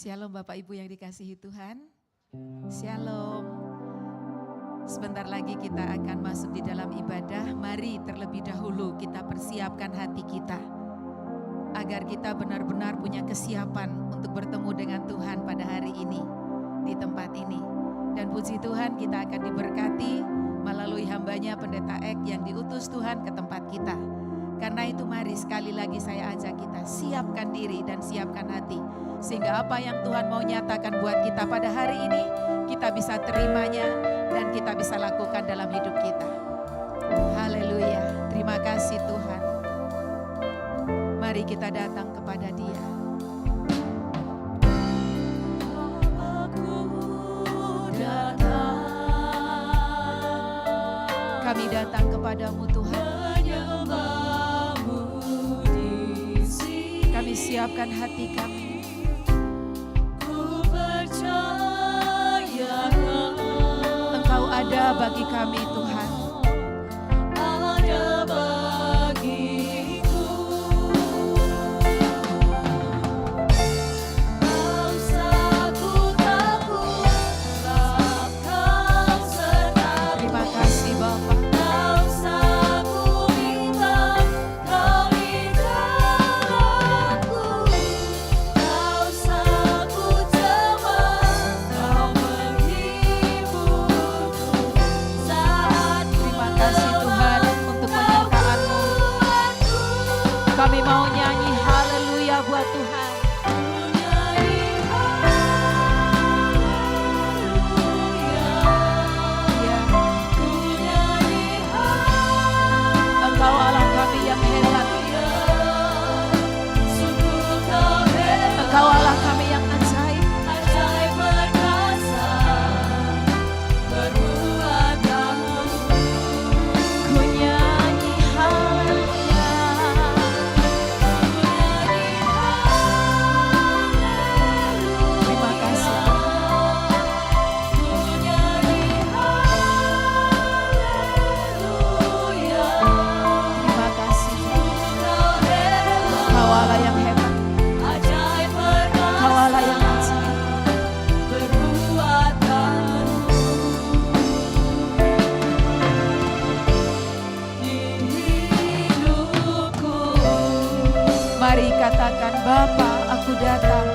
Shalom Bapak Ibu yang dikasihi Tuhan. Shalom. Sebentar lagi kita akan masuk di dalam ibadah. Mari terlebih dahulu kita persiapkan hati kita, agar kita benar-benar punya kesiapan untuk bertemu dengan Tuhan pada hari ini, di tempat ini. Dan puji Tuhan kita akan diberkati melalui hambanya Pendeta Ek yang diutus Tuhan ke tempat kita. Karena itu mari sekali lagi saya ajak kita siapkan diri dan siapkan hati. Sehingga apa yang Tuhan mau nyatakan buat kita pada hari ini, kita bisa terimanya dan kita bisa lakukan dalam hidup kita. Haleluya, terima kasih Tuhan. Mari kita datang kepada Dia. Kami datang kepadamu Tuhan. Kami siapkan hati kami. Ku percaya Engkau ada bagi kami Tuhan. Ada bagiku. Tak usah ku takut, sebab Kau sertaku. Terima kasih Bapa. Kami mau nyanyi haleluya buat Tuhan. Engkau Allah kami yang hebat. Engkau Allah kami yang ajaib. Ajaib perkasa perbuatanmu. Ku nyanyi haleluya. Terima kasih. Terima kasih. Kau Allah yang hebat. Kau Allah yang ajaib. Mari katakan, Bapa, aku datang.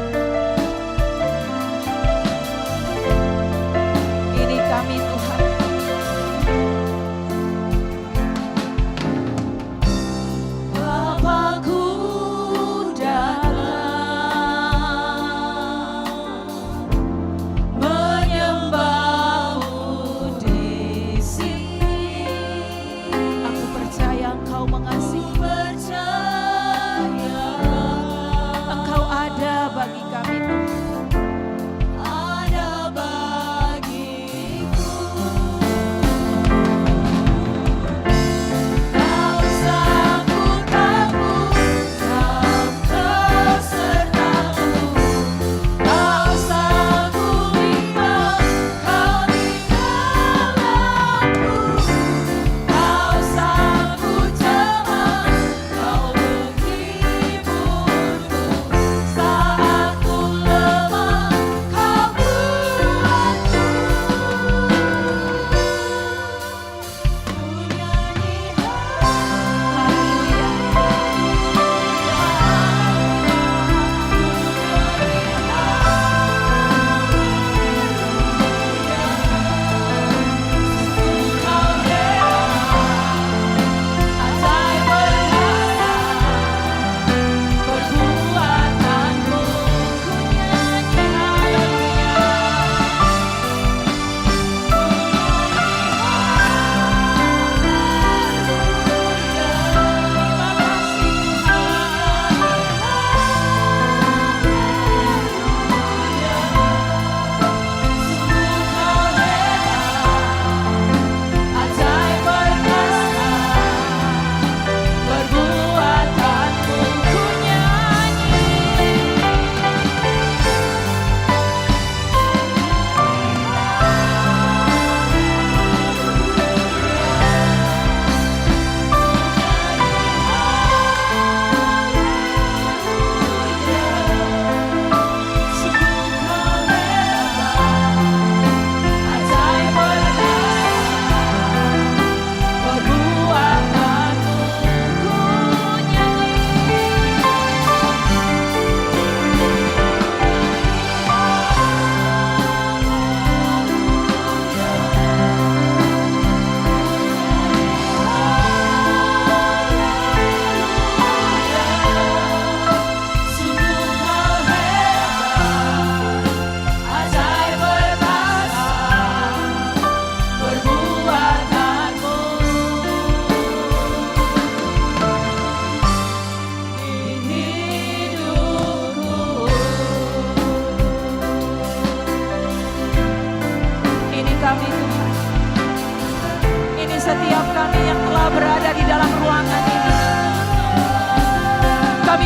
Ini kami Tuhan. Bapakku datang, menyembahmu di sini. Aku percaya Engkau mengasihi. Engkau ada bagi kami.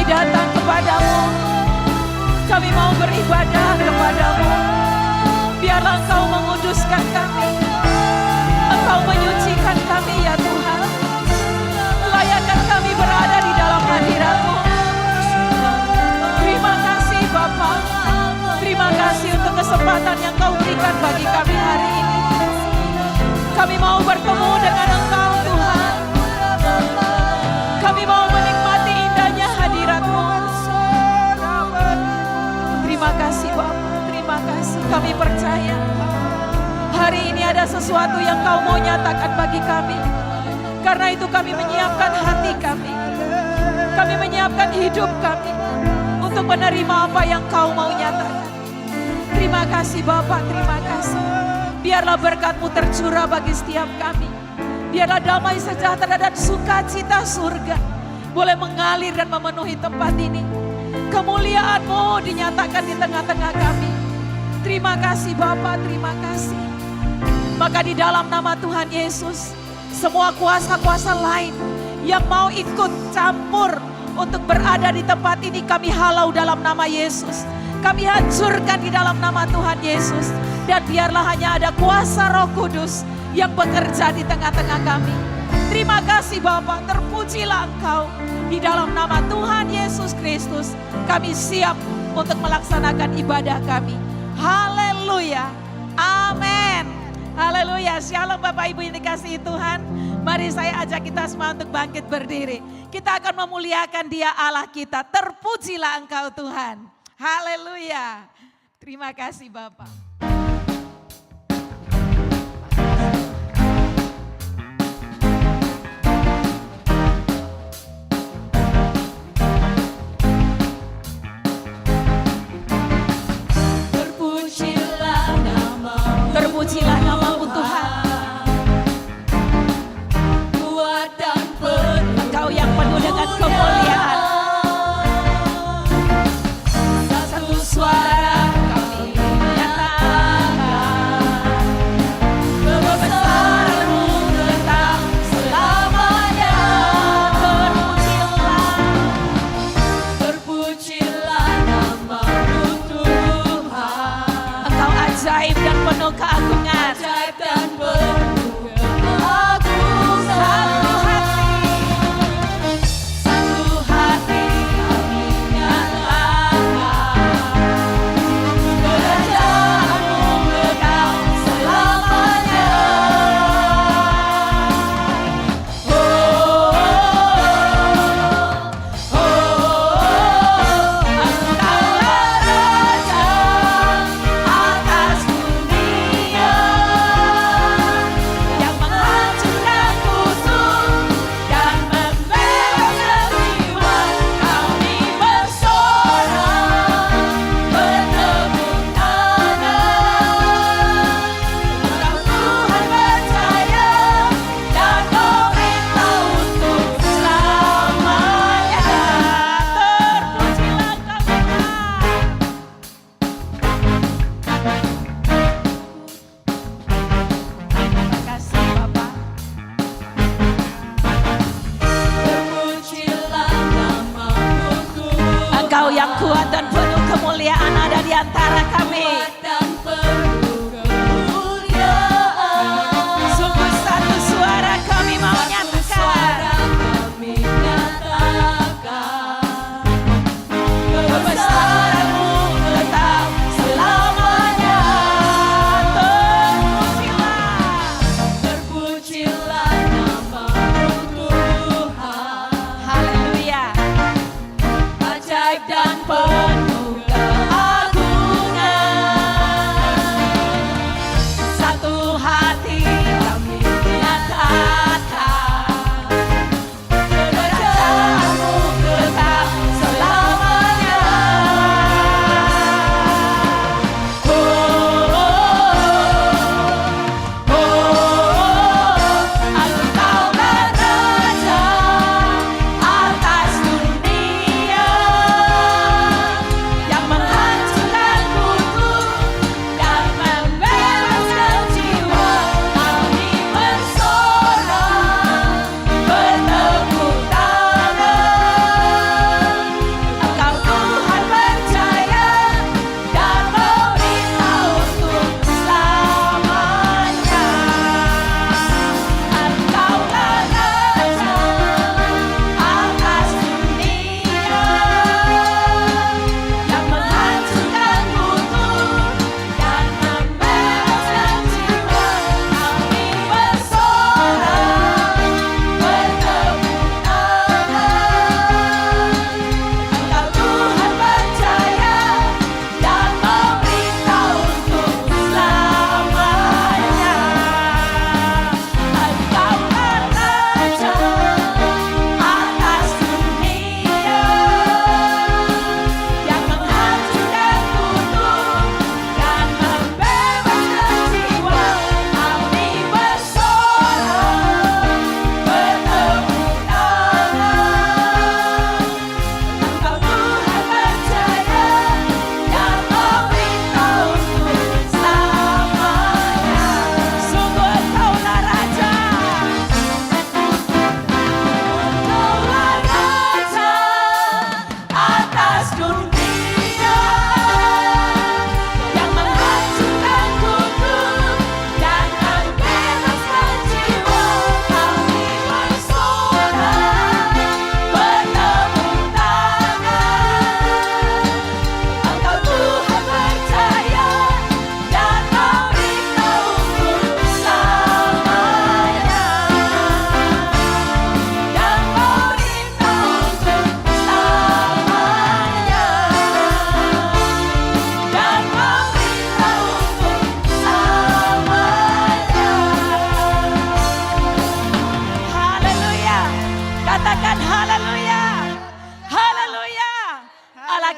datang kepadamu. Kami mau beribadah kepadamu. Biarlah Engkau menguduskan kami. Engkau menyucikan kami ya Tuhan. Layakan kami berada di dalam hadirat-Mu. Terima kasih Bapa. Terima kasih untuk kesempatan yang Kau berikan bagi kami hari ini. Kami mau bertemu dengan Engkau Tuhan. Kami mau menikmati indahnya hadirat-Mu. Terima kasih Bapa, terima kasih. Kami percaya hari ini ada sesuatu yang Kau mau nyatakan bagi kami. Karena itu kami menyiapkan hati kami. Kami menyiapkan hidup kami untuk menerima apa yang Kau mau nyatakan. Terima kasih Bapa, terima kasih. Biarlah berkat-Mu tercurah bagi setiap kami. Biarlah damai sejahtera dan sukacita surga boleh mengalir dan memenuhi tempat ini. Kemuliaan-Mu dinyatakan di tengah-tengah kami. Terima kasih Bapa, terima kasih. Maka di dalam nama Tuhan Yesus, semua kuasa-kuasa lain yang mau ikut campur untuk berada di tempat ini kami halau dalam nama Yesus. Kami hancurkan di dalam nama Tuhan Yesus. Dan biarlah hanya ada kuasa Roh Kudus yang bekerja di tengah-tengah kami. Terima kasih Bapa, terpujilah Engkau. Di dalam nama Tuhan Yesus Kristus, kami siap untuk melaksanakan ibadah kami. Haleluya, amin. Haleluya, shalom Bapak Ibu yang dikasihi Tuhan. Mari saya ajak kita semua untuk bangkit berdiri. Kita akan memuliakan Dia Allah kita. Terpujilah Engkau Tuhan. Haleluya. Terima kasih Bapak. Terpujilah nama-Mu Tuhan. Engkau yang penuh dengan kemuliaan. Satu suara kami menyatakan kebesaran-Mu tetap selamanya. Terpujilah nama-Mu Tuhan. Engkau ajaib dan penuh keagungan. Ajaib dan penuh keagungan. Satu hati kami nyatakan kerajaan-Mu kekal selamanya. Engkaulah Raja atas dunia yang menghancurkan musuh dan membebaskan jiwa. Kami bersorak bertepuk tangan. Tuhan percaya dan meminta untuk selamanya. Terpujilah kami. Terima kasih Bapak. Terpujilah nama-Mu Tuhan. Engkau yang kuat dan penuh kemuliaan ada di antara kami. Sungguh satu suara kami mau nyatakan. Kebesaran-Mu tetap selamanya. Terpujilah nama-Mu Tuhan. Haleluya. Ajaib dan penuh keagungan.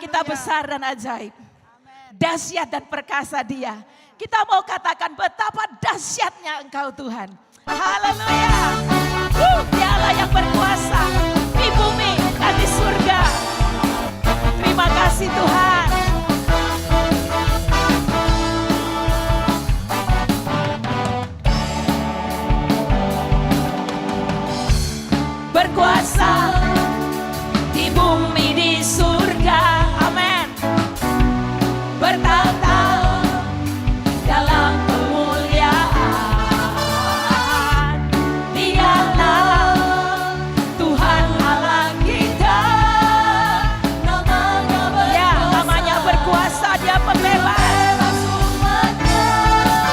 kita besar dan ajaib. Dahsyat dan perkasa Dia. Kita mau katakan betapa dahsyatnya Engkau Tuhan. Haleluya. Dia Allah yang berkuasa di bumi dan di surga. Terima kasih Tuhan. Berkuasa di bumi di surga. Amin. Bertata dalam kemuliaan. Dialah Tuhan Allah kita. Namanya berkuasa, Dia pembebas.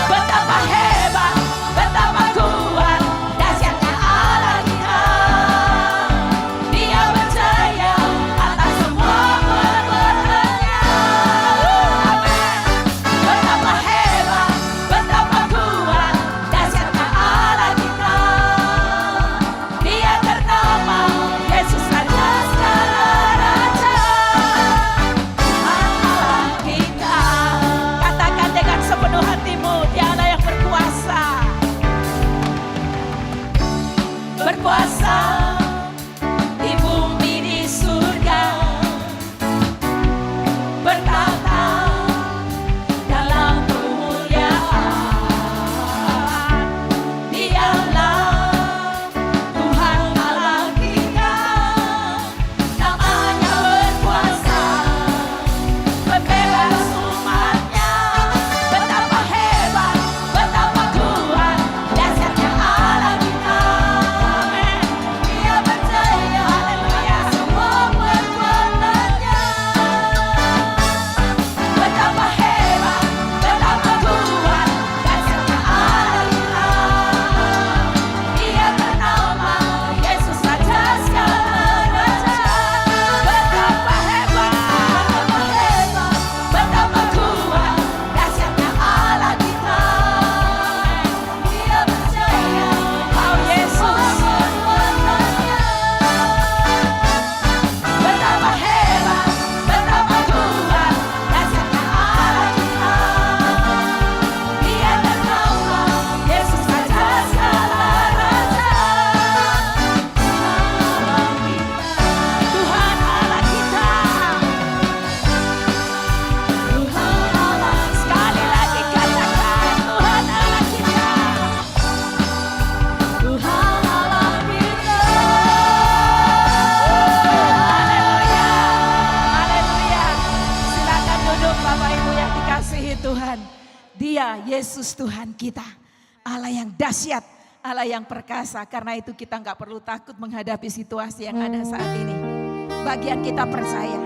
Betapa hebat, betapa kuat dahsyatnya Allah kita. Dia berjaya atas semua perbuatannya. Amin. Betapa hebat, betapa kuat dahsyatnya Allah kita. Dia ternama Yesus Raja segala raja. Allah kita. Katakan dengan sepenuh hatimu, Dia Allah yang berkuasa. Berkuasa di bumi di surga. Bertata dalam kemuliaan. Dialah Tuhan Allah kita. Namanya berkuasa, membebas umatnya. Betapa hebat, betapa kuat dahsyatnya Allah kita. Amin. Dia berjaya, haleluya, semua perbuatannya. Betapa hebat, betapa kuat dahsyatnya Allah kita. Dia ternama Yesus Raja segala raja. Betapa hebat, betapa kuat dahsyatnya Allah kita. Dia berjaya, oh Yesus. Betapa hebat, betapa kuat dahsyatnya Allah kita. Dia ternama Yesus Raja segala raja. Tuhan Allah kita. Tuhan Allah. Sekali lagi katakan Tuhan Allah kita. Tuhan Allah kita. Haleluya. Haleluya. Silakan duduk Bapak Ibu yang dikasihi Tuhan. Dia Yesus Tuhan kita. Allah yang dahsyat, Allah yang perkasa. Karena itu kita nggak perlu takut menghadapi situasi yang ada saat ini. Bagian kita percaya.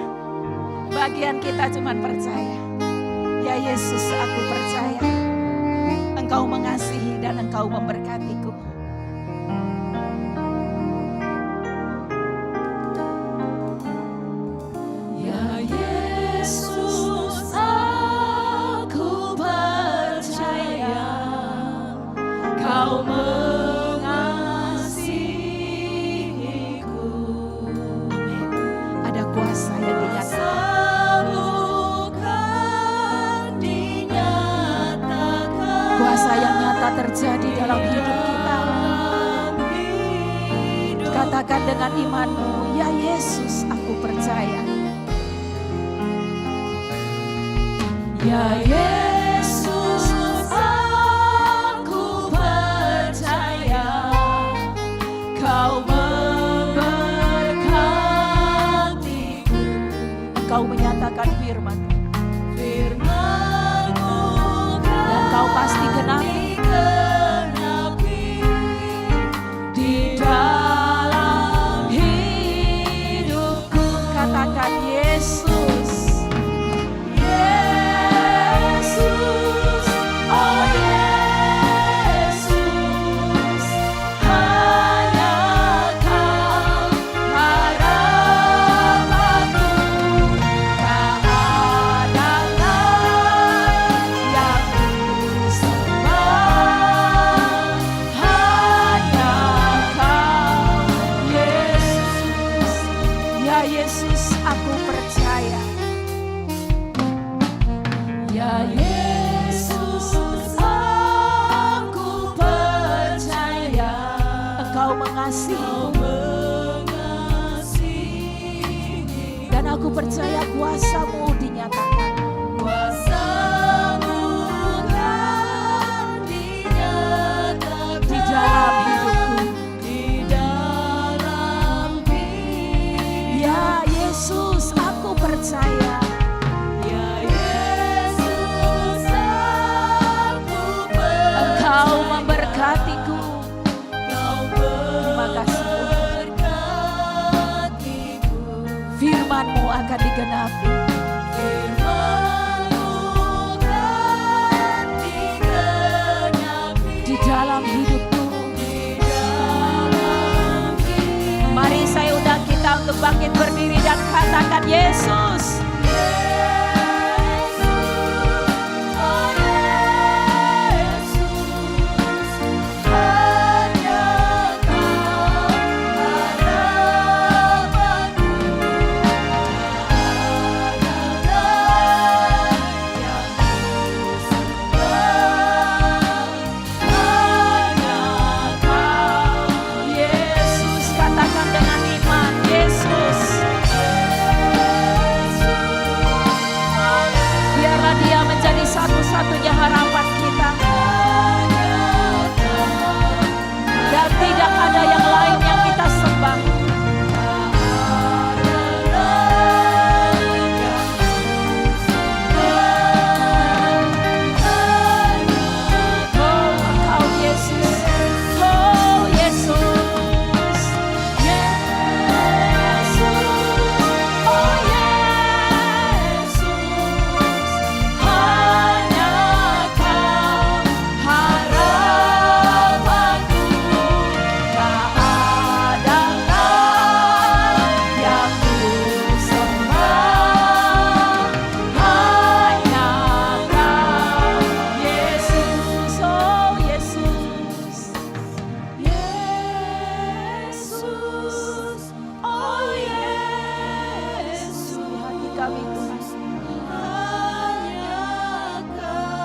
Bagian kita cuma percaya. Ya Yesus, aku percaya. Engkau mengasihi dan Engkau memberkatiku. Ya Yesus, aku percaya Kau mengasihiku. Amin. Ada kuasa yang dinyatakan. Kuasa yang nyata terjadi dalam hidup kita. Katakan dengan imanmu, ya Yesus, aku percaya. Ya Yesus, aku percaya Kau memberkatiku. Engkau menyatakan firman-Mu dan Kau pasti genapi di dalam hidupku. Katakan Yesus. Yesus, oh Yesus, hanya Kau harapanku. Tak ada lain yang ku sembah, hanya Kau Yesus. Ya Yesus, aku percaya Ya Yesus, aku percaya Engkau mengasihi, dan aku percaya kuasa-Mu dinyatakan. Kuasa-Mu kan dinyatakan di dalam hidupku, di dalam hidupku. Ya Yesus, aku percaya. Ya Yesus, aku percaya. Engkau memberkatiku. Terima kasih Tuhan. Firman-Mu akan digenapi. Di dalam hidupku. Mari saya undang kita untuk bangkit berdiri dan katakan Yesus. Satu-satunya harapan kita, dan tidak ada yang lain yang kita sembah. Oh Engkau Yesus, oh Yesus, Yesus, oh Yesus.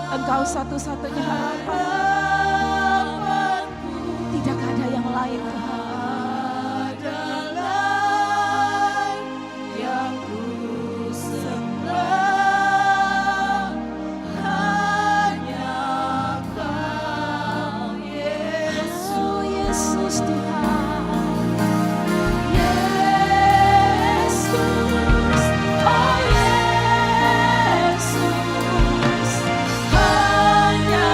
Engkau satu-satunya harapan, tidak ada yang lain Tuhan. Yang ku sembah hanya Kau Yesus. Oh Yesus Tuhan, Yesus, oh Yesus. Hanya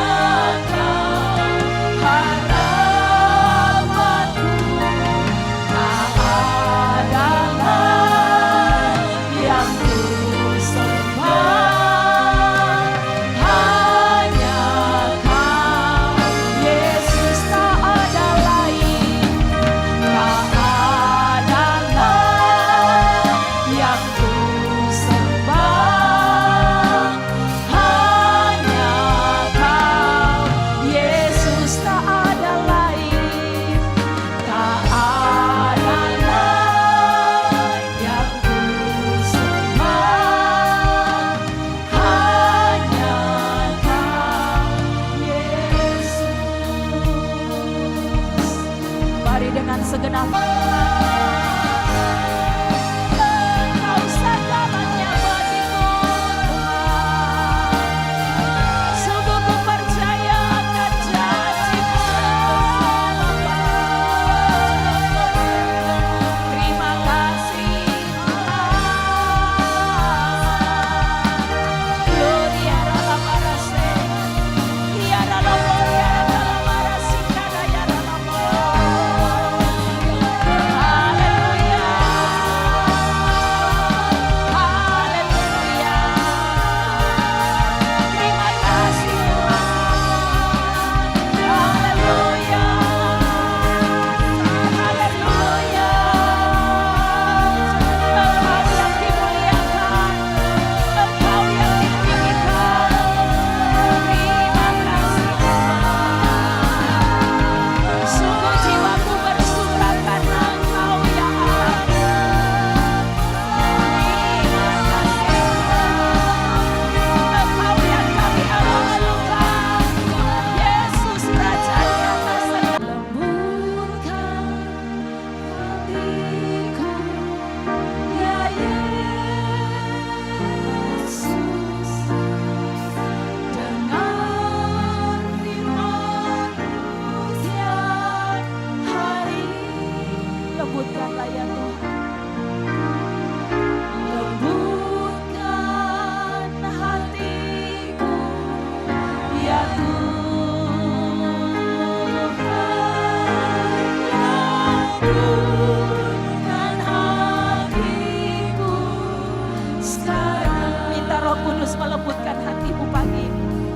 Tulus melembutkan hatimu pagi ini.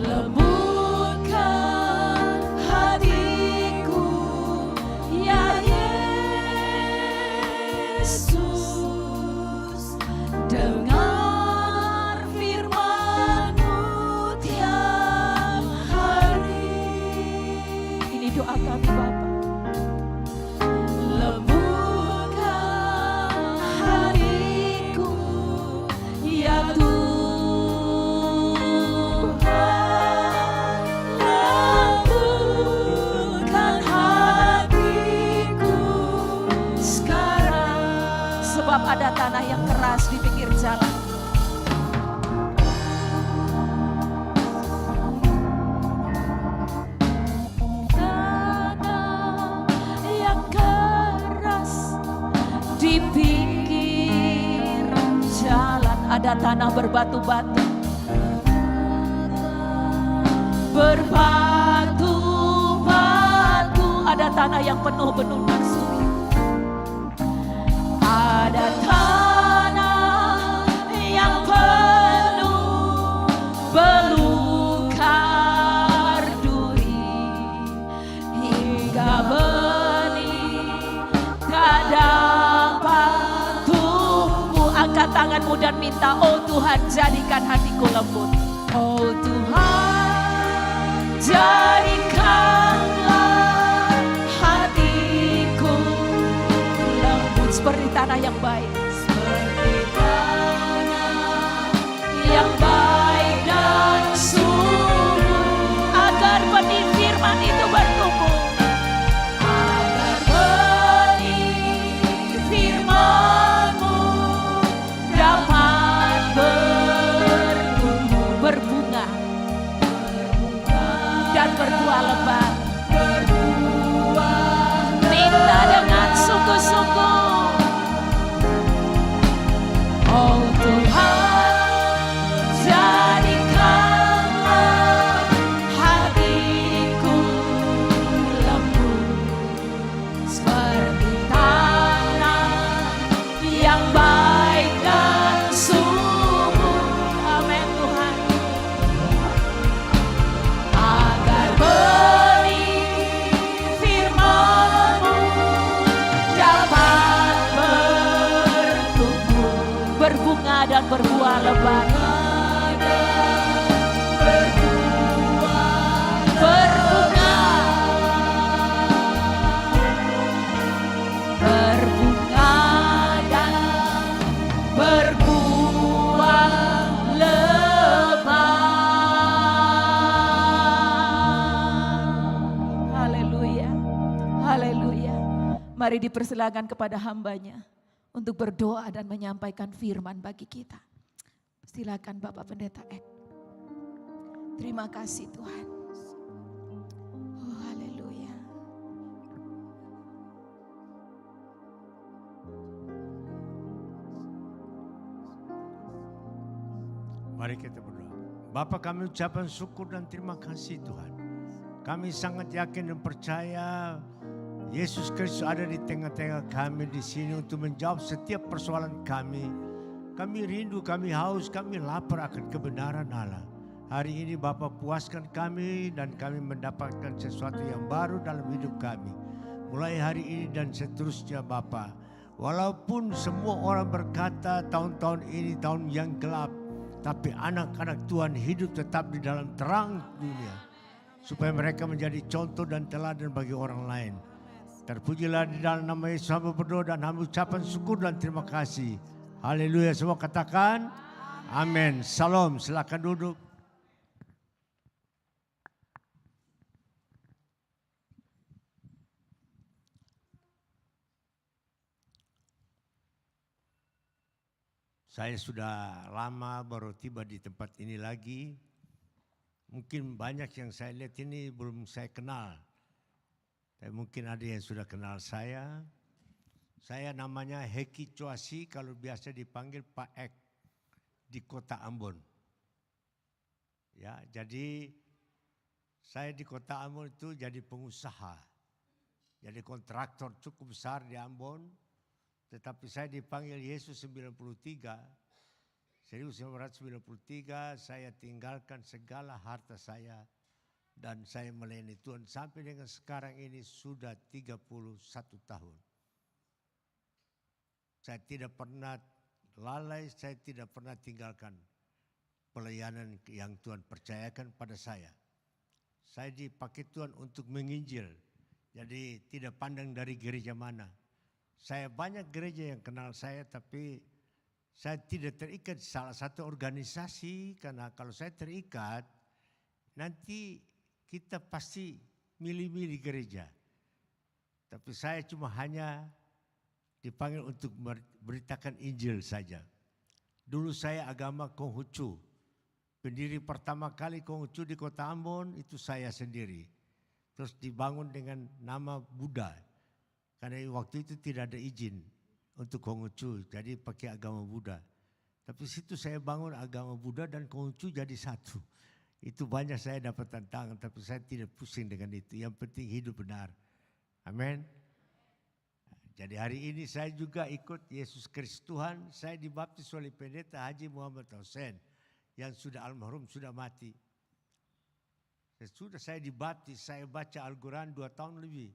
Lembutkan hatiku ya Yesus, dengar firman-Mu tiap hari. Ini doa kami Bapa. Ada tanah yang keras di pinggir jalan. Tanah yang keras di pinggir jalan. Ada tanah berbatu-batu. Berbatu-batu. Ada tanah yang penuh bendungan sungai. Ada tanah yang penuh belukar duri, hingga benih tak dapat tumbuh. Angkat tanganmu dan minta, oh Tuhan jadikan hatiku lembut. Oh Tuhan jadikanlah hatiku lembut seperti tanah yang baik. Seperti tanah yang baik dan subur, agar benih firman itu bertumbuh. Agar benih firman-Mu dapat bertumbuh, berbunga dan berbuah lebat. Minta dengan sungguh-sungguh. Oh Tuhan, jadikanlah hatiku lembut seperti tanah yang baik dan subur. Amin Tuhan. Agar benih firman-Mu dapat bertumbuh, berbunga dan berbuah lebat. Berbunga dan berbuah lebat. Haleluya, haleluya. Mari dipersilakan kepada hamba-Nya untuk berdoa dan menyampaikan firman bagi kita. Silakan Bapak Pendeta Ek. Terima kasih Tuhan. Oh haleluya. Mari kita berdoa. Bapa, kami ucapkan syukur dan terima kasih Tuhan. Kami sangat yakin dan percaya Yesus Kristus ada di tengah-tengah kami di sini untuk menjawab setiap persoalan kami. Kami rindu, kami haus, kami lapar akan kebenaran Allah. Hari ini Bapa puaskan kami dan kami mendapatkan sesuatu yang baru dalam hidup kami. Mulai hari ini dan seterusnya Bapa. Walaupun semua orang berkata tahun-tahun ini tahun yang gelap, tapi anak-anak Tuhan hidup tetap di dalam terang dunia. Supaya mereka menjadi contoh dan teladan bagi orang lain. Terpujilah di dalam nama Yesus hamba berdoa dan hamba ucapan syukur dan terima kasih. Haleluya, semua katakan amin. Salam, silakan duduk. Saya sudah lama baru tiba di tempat ini lagi. Mungkin banyak yang saya lihat ini belum saya kenal. Tapi mungkin ada yang sudah kenal saya. Saya namanya Heki Coasi, kalau biasa dipanggil Pak Ek di kota Ambon. Ya, jadi saya di kota Ambon itu jadi pengusaha. Jadi kontraktor cukup besar di Ambon. Tetapi saya dipanggil Yesus 93. 1993 saya tinggalkan segala harta saya dan saya melayani Tuhan sampai dengan sekarang ini sudah 31 tahun. Saya tidak pernah lalai, saya tidak pernah tinggalkan pelayanan yang Tuhan percayakan pada saya. Saya dipakai Tuhan untuk menginjil, jadi tidak pandang dari gereja mana. Saya banyak gereja yang kenal saya, tapi saya tidak terikat di salah satu organisasi, karena kalau saya terikat, nanti kita pasti milih-milih gereja. Tapi saya cuma hanya dipanggil untuk beritakan Injil saja. Dulu saya agama Konghucu. Pendiri pertama kali Konghucu di Kota Ambon itu saya sendiri. Terus dibangun dengan nama Buddha. Karena waktu itu tidak ada izin untuk Konghucu, jadi pakai agama Buddha. Tapi situ saya bangun agama Buddha dan Konghucu jadi satu. Itu banyak saya dapat tantangan, tapi saya tidak pusing dengan itu. Yang penting hidup benar. Amin. Jadi hari ini saya juga ikut Yesus Kristus Tuhan. Saya dibaptis oleh Pendeta Haji Muhammad Hussein yang sudah almarhum, sudah mati. Sesudah saya dibaptis, saya baca Al-Quran 2 tahun lebih.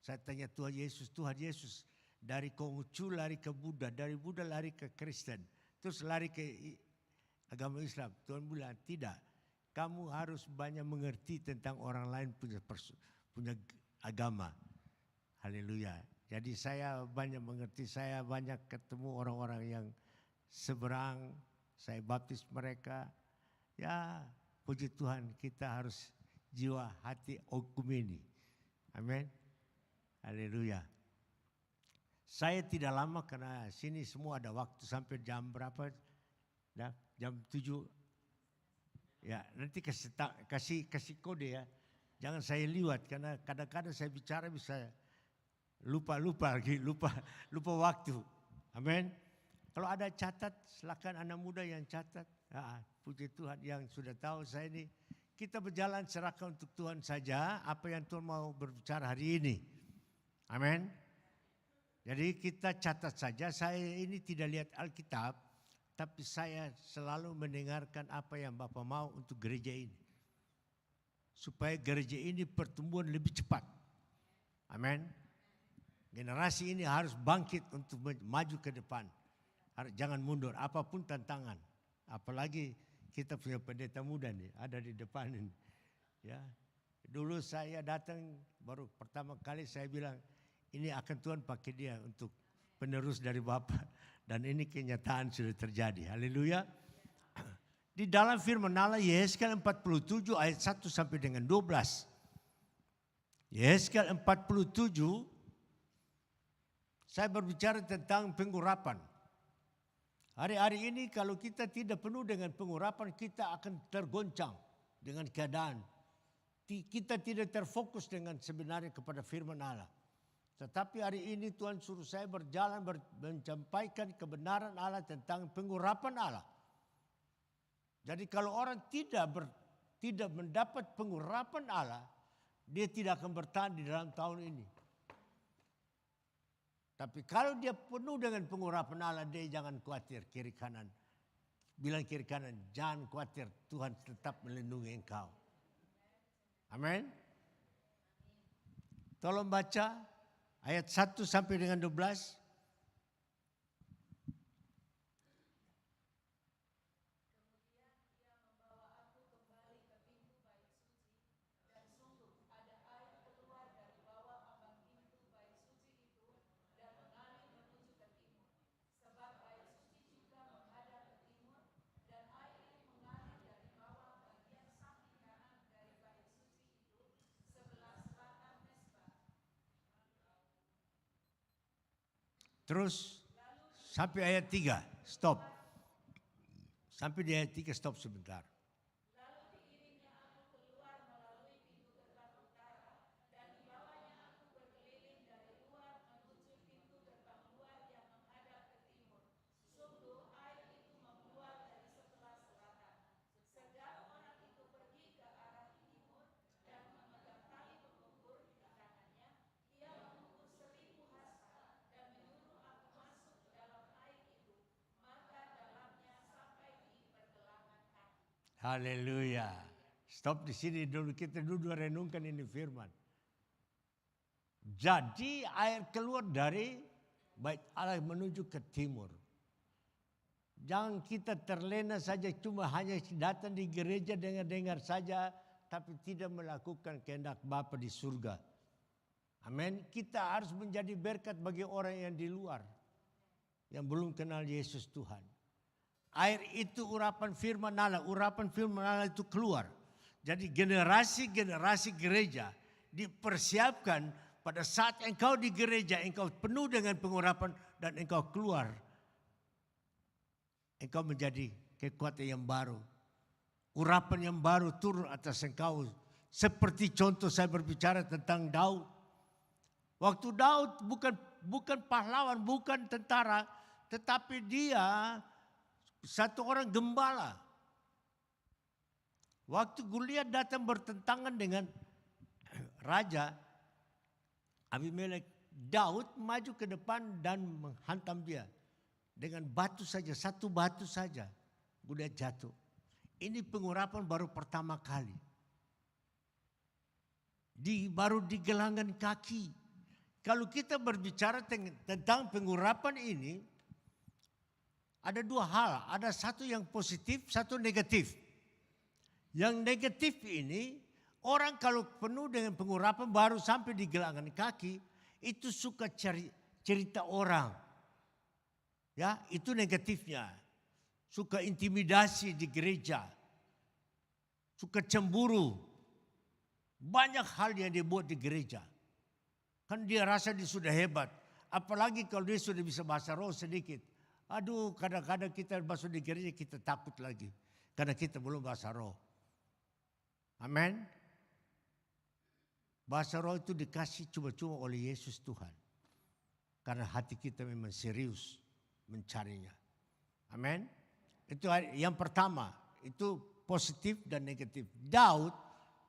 Saya tanya Tuhan Yesus, dari Konghucu lari ke Buddha, dari Buddha lari ke Kristen, terus lari ke agama Islam. Tuhan bilang, tidak, kamu harus banyak mengerti tentang orang lain punya agama. Haleluya. Jadi saya banyak mengerti, saya banyak ketemu orang-orang yang seberang, saya baptis mereka. Ya, puji Tuhan, kita harus jiwa hati okumeni. Amin. Haleluya. Saya tidak lama karena sini semua ada waktu sampai jam berapa? Nah, jam 7. Ya, nanti kasih kode ya. Jangan saya liwat karena kadang-kadang saya bicara bisa lupa waktu. Amin. Kalau ada catat, silakan anak muda yang catat. Puji Tuhan yang sudah tahu saya ini. Kita berjalan serahkan untuk Tuhan saja apa yang Tuhan mau berbicara hari ini. Amin. Jadi kita catat saja, saya ini tidak lihat Alkitab, tapi saya selalu mendengarkan apa yang Bapak mau untuk gereja ini. Supaya gereja ini pertumbuhan lebih cepat. Amin. Generasi ini harus bangkit untuk maju ke depan. Jangan mundur, apapun tantangan. Apalagi kita punya pendeta muda nih, ada di depan ini. Ya. Dulu saya datang, baru pertama kali saya bilang, ini akan Tuhan pakai dia untuk penerus dari Bapak. Dan ini kenyataan sudah terjadi. Haleluya. Di dalam firman Allah, Yesaya 47 ayat 1 sampai dengan 12. Yesaya 47, saya berbicara tentang pengurapan. Hari-hari ini kalau kita tidak penuh dengan pengurapan, kita akan tergoncang dengan keadaan. Kita tidak terfokus dengan sebenarnya kepada firman Allah. Tetapi hari ini Tuhan suruh saya berjalan menyampaikan kebenaran Allah tentang pengurapan Allah. Jadi kalau orang tidak mendapat pengurapan Allah, dia tidak akan bertahan di dalam tahun ini. Tapi kalau dia penuh dengan pengurapan Allah, dia jangan khawatir kiri kanan. Bilang kiri kanan, jangan khawatir, Tuhan tetap melindungi engkau. Amin. Tolong baca ayat 1 sampai dengan 12. Terus sampai ayat 3, stop. Sampai di ayat 3 stop sebentar. Haleluya. Stop di sini dulu, kita duduk renungkan ini firman. Jadi air keluar dari Bait Allah menuju ke timur. Jangan kita terlena saja cuma hanya datang di gereja dengar-dengar saja, tapi tidak melakukan kehendak Bapa di surga. Amin. Kita harus menjadi berkat bagi orang yang di luar, yang belum kenal Yesus Tuhan. Air itu urapan firman Allah, urapan firman Allah itu keluar. Jadi generasi-generasi gereja dipersiapkan pada saat engkau di gereja, engkau penuh dengan pengurapan dan engkau keluar. Engkau menjadi kekuatan yang baru. Urapan yang baru turun atas engkau. Seperti contoh saya berbicara tentang Daud. Waktu Daud bukan pahlawan, bukan tentara, tetapi dia satu orang gembala. Waktu Goliat datang bertentangan dengan raja Abimelek, Daud maju ke depan dan menghantam dia. Dengan batu saja, satu batu saja, Goliat jatuh. Ini pengurapan baru pertama kali. Baru di gelangan kaki. Kalau kita berbicara tentang pengurapan ini, ada dua hal. Ada satu yang positif, satu negatif. Yang negatif ini, orang kalau penuh dengan pengurapan baru sampai di gelangan kaki, itu suka cerita orang. Ya, itu negatifnya. Suka intimidasi di gereja. Suka cemburu. Banyak hal yang dia buat di gereja. Kan dia rasa dia sudah hebat. Apalagi kalau dia sudah bisa bahasa roh sedikit. Aduh, kadang-kadang kita masuk di gereja kita takut lagi. Karena kita belum bahasa roh. Amin. Bahasa roh itu dikasih cuma-cuma oleh Yesus Tuhan. Karena hati kita memang serius mencarinya. Amin. Itu yang pertama. Itu positif dan negatif. Daud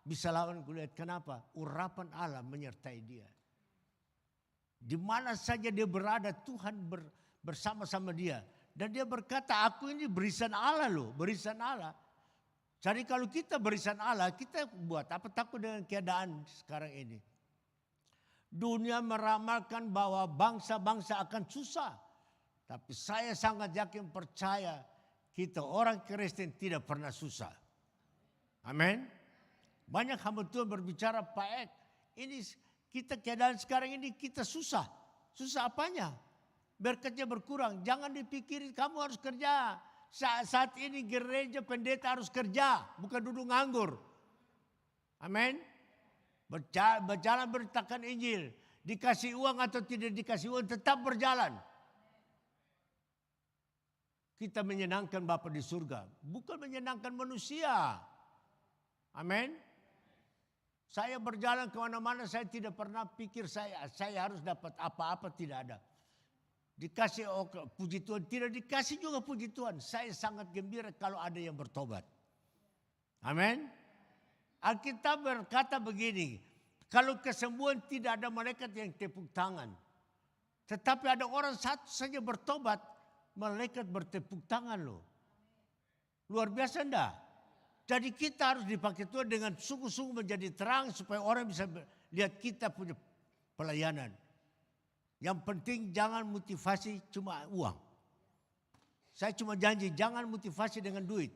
bisa lawan Goliat. Kenapa? Urapan Allah menyertai dia. Di mana saja dia berada, Tuhan bersama-sama dia. Dan dia berkata, aku ini berisan Allah loh. Berisan Allah. Jadi kalau kita berisan Allah, kita buat apa takut dengan keadaan sekarang ini. Dunia meramalkan bahwa bangsa-bangsa akan susah. Tapi saya sangat yakin percaya kita orang Kristen tidak pernah susah. Amin. Banyak hamba Tuhan berbicara, Pak Ek, ini kita keadaan sekarang ini kita susah. Susah apanya? Berkatnya berkurang. Jangan dipikirin kamu harus kerja. Saat ini gereja pendeta harus kerja, bukan duduk nganggur. Amin. Berjalan beritakan Injil. Dikasih uang atau tidak dikasih uang tetap berjalan. Kita menyenangkan Bapa di surga, bukan menyenangkan manusia. Amin. Saya berjalan kemana-mana, saya tidak pernah pikir saya harus dapat apa-apa, tidak ada. Dikasih puji Tuhan, tidak dikasih juga puji Tuhan. Saya sangat gembira kalau ada yang bertobat. Amin. Alkitab berkata begini, kalau kesembuhan tidak ada malaikat yang tepuk tangan. Tetapi ada orang satu saja bertobat, malaikat bertepuk tangan loh. Luar biasa enggak? Jadi kita harus dipakai Tuhan dengan sungguh-sungguh menjadi terang supaya orang bisa lihat kita punya pelayanan. Yang penting jangan motivasi cuma uang. Saya cuma janji jangan motivasi dengan duit.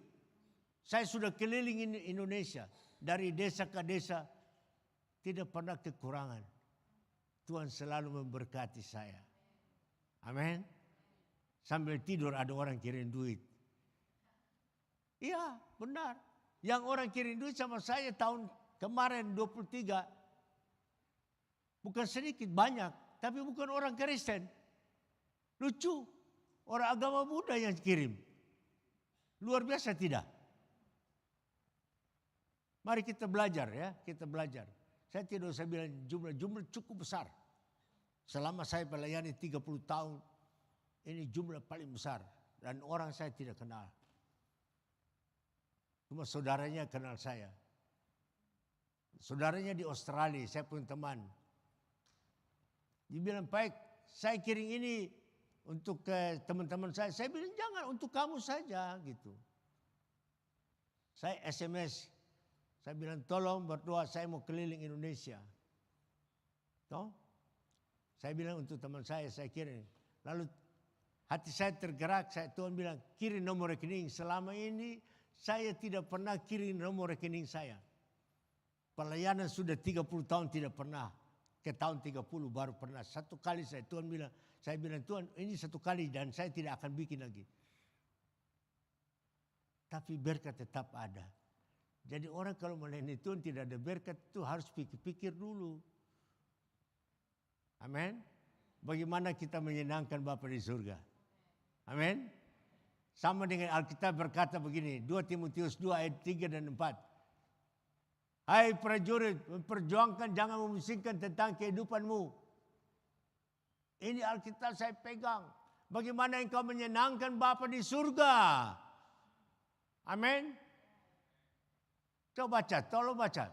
Saya sudah keliling Indonesia. Dari desa ke desa. Tidak pernah kekurangan. Tuhan selalu memberkati saya. Amin. Sambil tidur ada orang kirim duit. Iya benar. Yang orang kirim duit sama saya tahun kemarin 23. Bukan sedikit, banyak. Tapi bukan orang Kristen. Lucu. Orang agama Buddha yang kirim. Luar biasa tidak? Mari kita belajar ya. Kita belajar. Saya tidak usah bilang jumlah cukup besar. Selama saya melayani 30 tahun. Ini jumlah paling besar. Dan orang saya tidak kenal. Cuma saudaranya kenal saya. Saudaranya di Australia, saya punya teman. Dia bilang, baik, saya kirim ini untuk teman-teman saya. Saya bilang, jangan, untuk kamu saja gitu. Saya SMS, saya bilang tolong berdoa, saya mau keliling Indonesia. Toh? Saya bilang untuk teman saya kirim. Lalu hati saya tergerak, Tuhan bilang kirim nomor rekening. Selama ini saya tidak pernah kirim nomor rekening saya. Pelayanan sudah 30 tahun tidak pernah. Ke tahun 30 baru pernah. Satu kali saya bilang Tuhan ini satu kali dan saya tidak akan bikin lagi. Tapi berkat tetap ada. Jadi orang kalau melayani Tuhan tidak ada berkat itu harus pikir-pikir dulu. Amin. Bagaimana kita menyenangkan Bapa di surga. Amin. Sama dengan Alkitab berkata begini. 2 Timotius 2 ayat 3 dan 4. Hai prajurit, memperjuangkan jangan memusingkan tentang kehidupanmu. Ini Alkitab saya pegang. Bagaimana engkau menyenangkan Bapa di surga. Amin. Coba baca, tolong baca.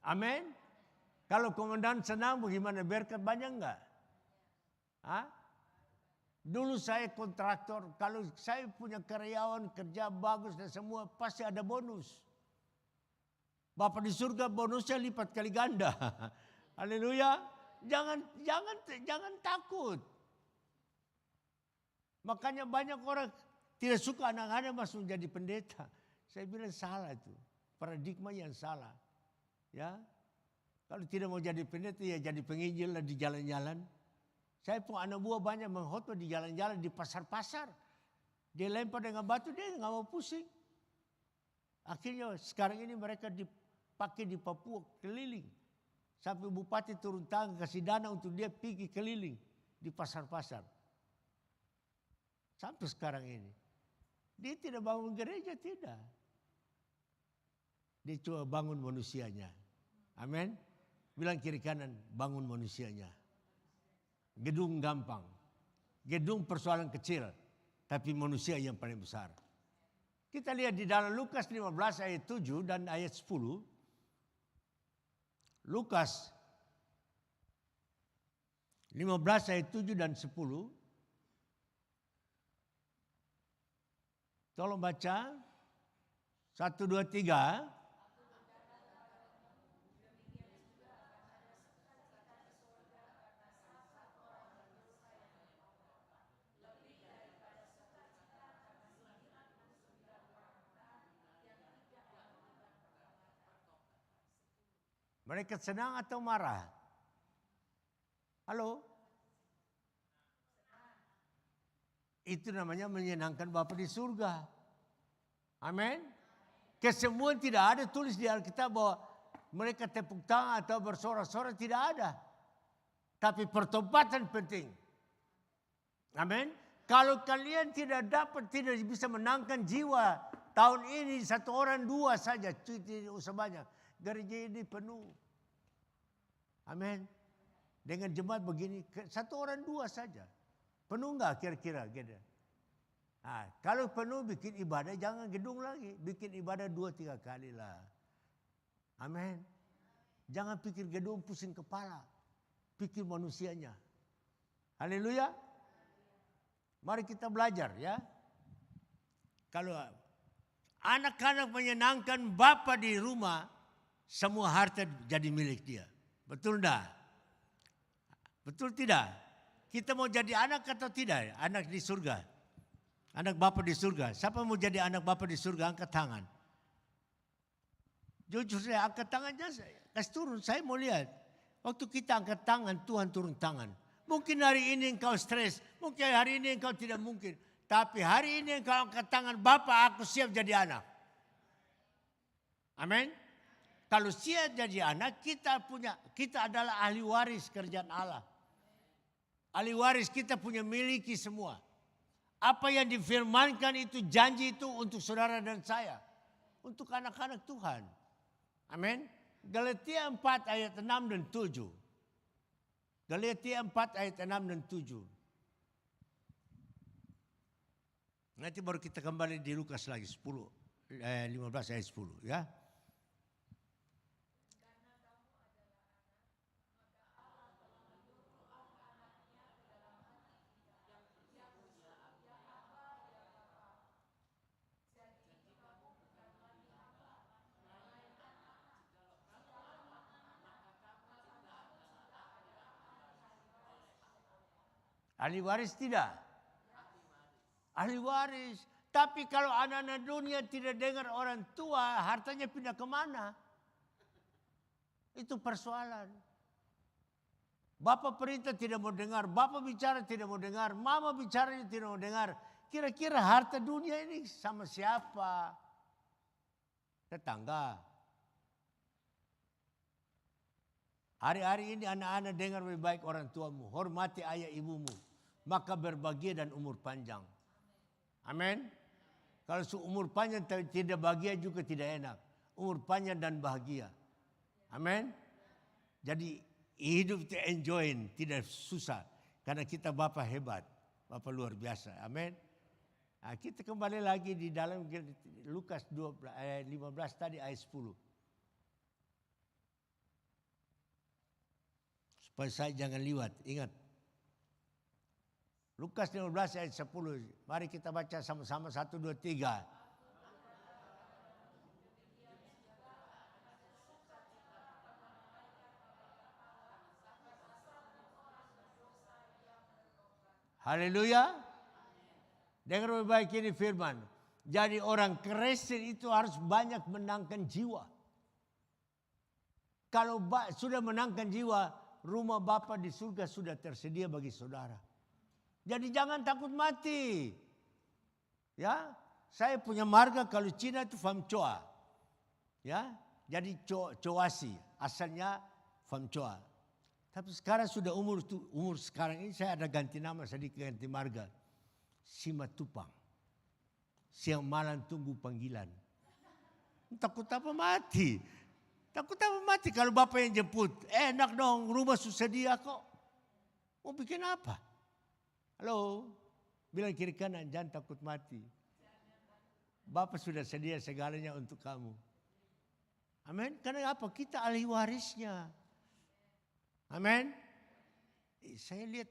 Amin. Kalau komandan senang bagaimana? Berkat banyak enggak? Hah? Dulu saya kontraktor, kalau saya punya karyawan kerja bagus dan semua pasti ada bonus. Bapak di surga bonusnya lipat kali ganda. Haleluya. Jangan takut. Makanya banyak orang tidak suka anak-anak masuk jadi pendeta. Saya bilang salah itu. Paradigma yang salah. Ya, kalau tidak mau jadi pendeta ya jadi penginjil di jalan-jalan. Saya pun anak buah banyak mengkhotbah di jalan-jalan di pasar-pasar. Dia lempar dengan batu dia nggak mau pusing. Akhirnya sekarang ini mereka dipakai di Papua keliling. Sampai bupati turun tangan kasih dana untuk dia pergi keliling di pasar-pasar. Sampai sekarang ini. Dia tidak bangun gereja, tidak. Dia coba bangun manusianya. Amin. Bilang kiri kanan, bangun manusianya. Gedung gampang. Gedung persoalan kecil. Tapi manusia yang paling besar. Kita lihat di dalam Lukas 15 ayat 7 dan ayat 10. Lukas 15 ayat 7 dan 10. Tolong baca. 1, 2, 3. Mereka senang atau marah? Halo? Itu namanya menyenangkan Bapa di surga. Amin. Kesembuhan tidak ada tulis di Alkitab bahwa mereka tepuk tangan atau bersorak-sorak, tidak ada. Tapi pertobatan penting. Amin. Kalau kalian tidak bisa menangkan jiwa tahun ini 1 orang 2 saja, tidak usah banyak. Gereja ini penuh. Amin. Dengan jemaat begini 1 orang 2 saja. Penuh enggak kira-kira? Nah, kalau penuh bikin ibadah jangan gedung lagi. Bikin ibadah 2-3 kali lah. Amin. Jangan pikir gedung pusing kepala. Pikir manusianya. Haleluya. Mari kita belajar ya. Kalau anak-anak menyenangkan Bapa di rumah, semua harta jadi milik dia. Betul enggak? Betul tidak? Kita mau jadi anak atau tidak? Anak di surga. Anak Bapa di surga. Siapa mau jadi anak Bapa di surga? Angkat tangan. Jujur saya angkat tangannya. Kasih turun. Saya mau lihat. Waktu kita angkat tangan, Tuhan turun tangan. Mungkin hari ini engkau stres. Mungkin hari ini engkau tidak mungkin. Tapi hari ini engkau angkat tangan. Bapa, aku siap jadi anak. Amin. Kalau siap jadi anak, kita adalah ahli waris kerjaan Allah. Ahli waris kita punya miliki semua. Apa yang difirmankan itu janji itu untuk saudara dan saya. Untuk anak-anak Tuhan. Amin. Galatia 4 ayat 6 dan 7. Galatia 4 ayat 6 dan 7. Nanti baru kita kembali di Lukas lagi 15 ayat 10 ya. Ahli waris tidak? Ahli waris. Tapi kalau anak-anak dunia tidak dengar orang tua, hartanya pindah kemana? Itu persoalan. Bapak perintah tidak mau dengar, bapak bicara tidak mau dengar, mama bicara tidak mau dengar. Kira-kira harta dunia ini sama siapa? Tetangga. Hari-hari ini anak-anak dengar lebih baik orang tuamu. Hormati ayah ibumu. Maka berbahagia dan umur panjang. Amin. Kalau umur panjang tidak bahagia juga tidak enak. Umur panjang dan bahagia. Amin. Jadi hidup itu enjoy, tidak susah. Karena kita Bapak hebat. Bapak luar biasa. Amin. Nah, kita kembali lagi di dalam Lukas 15 tadi ayat 10. Supaya saya jangan liwat. Ingat. Lukas 15 ayat 10. Mari kita baca sama-sama 1, 2, 3. Haleluya. Dengar baik ini firman. Jadi orang Kristen itu harus banyak menangkan jiwa. Kalau sudah menangkan jiwa, rumah Bapa di surga sudah tersedia bagi saudara. Jadi jangan takut mati. Ya, saya punya marga kalau Cina itu Pham Choa. Ya, jadi Choasi, asalnya Pham Choa. Tapi sekarang sudah umur sekarang ini saya ada ganti nama, sedikit ganti marga. Simatupang. Siang malam tunggu panggilan. Takut apa mati? Takut apa mati kalau Bapak yang jemput? Enak dong, rumah sedia kok. Mau bikin apa? Halo, bilang kiri kanan, jangan takut mati. Bapak sudah sedia segalanya untuk kamu. Amin. Karena apa? Kita ahli warisnya. Amin. Saya lihat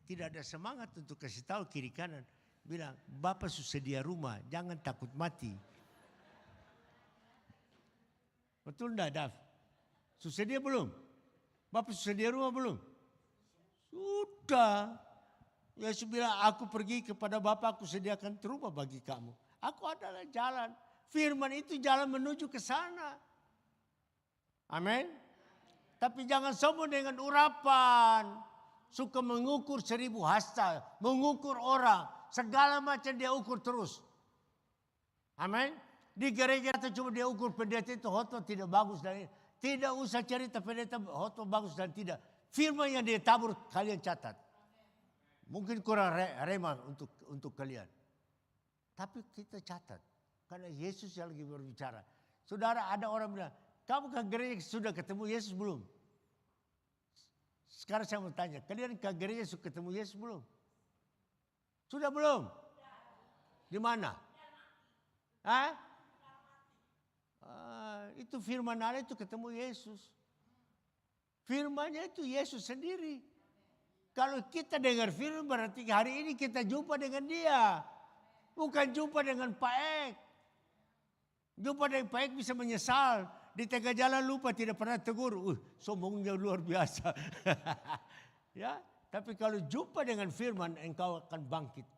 tidak ada semangat untuk kasih tahu kiri kanan. Bilang, Bapak sudah sedia rumah, jangan takut mati. Betul enggak, Daf? Sudah sedia belum? Bapak sudah sedia rumah belum? Sudah. Yesus bilang, aku pergi kepada Bapa, aku sediakan rumah bagi kamu. Aku adalah jalan. Firman itu jalan menuju ke sana. Amin. Tapi jangan sombong dengan urapan. Suka mengukur 1000 hasta. Mengukur orang. Segala macam dia ukur terus. Amin. Di gereja itu cuma dia ukur pendeta itu hoto tidak bagus. Dan tidak usah cerita pendeta hoto bagus dan tidak. Firman yang dia tabur kalian catat. Mungkin kurang remah untuk kalian. Tapi kita catat. Karena Yesus yang lagi berbicara. Saudara, ada orang bilang, kamu ke gereja sudah ketemu Yesus belum? Sekarang saya mau tanya, kalian ke gereja sudah ketemu Yesus belum? Sudah belum? Di mana? Hah? Itu firman Allah itu ketemu Yesus. Firmannya itu Yesus sendiri. Kalau kita dengar firman berarti hari ini kita jumpa dengan dia. Bukan jumpa dengan Pak Ek. Jumpa dengan Pak Ek bisa menyesal. Di tengah jalan lupa tidak pernah tegur. Sombongnya luar biasa. Ya, tapi kalau jumpa dengan firman engkau akan bangkit.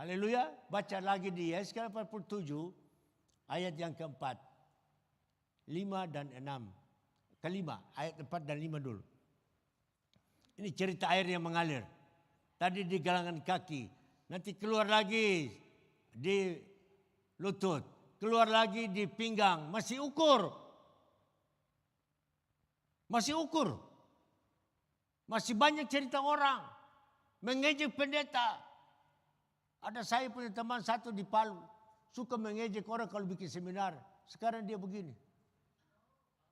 Haleluya. Baca lagi di Yesaya 47 ayat yang keempat. 5 dan 6. Kelima, ayat 4 dan 5 dulu. Ini cerita air yang mengalir. Tadi di galangan kaki. Nanti keluar lagi di lutut. Keluar lagi di pinggang. Masih ukur. Masih ukur. Masih banyak cerita orang. Mengejek pendeta. Ada saya punya teman satu di Palu. Suka mengejek orang kalau bikin seminar. Sekarang dia begini.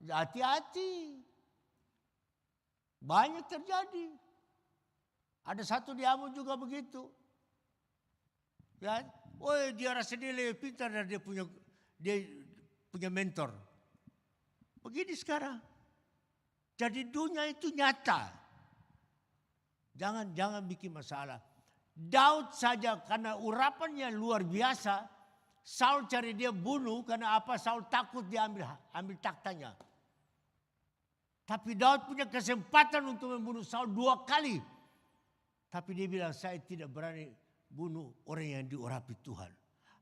Hati-hati. Banyak terjadi. Ada satu di Ambon juga begitu. Ya, dia rasa dia lebih pintar dan dia punya mentor. Begini sekarang. Jadi dunia itu nyata. Jangan bikin masalah. Daud saja karena urapannya luar biasa. Saul cari dia bunuh karena apa? Saul takut dia ambil taktanya. Tapi Daud punya kesempatan untuk membunuh Saul 2 kali. Tapi dia bilang, saya tidak berani bunuh orang yang diurapi Tuhan.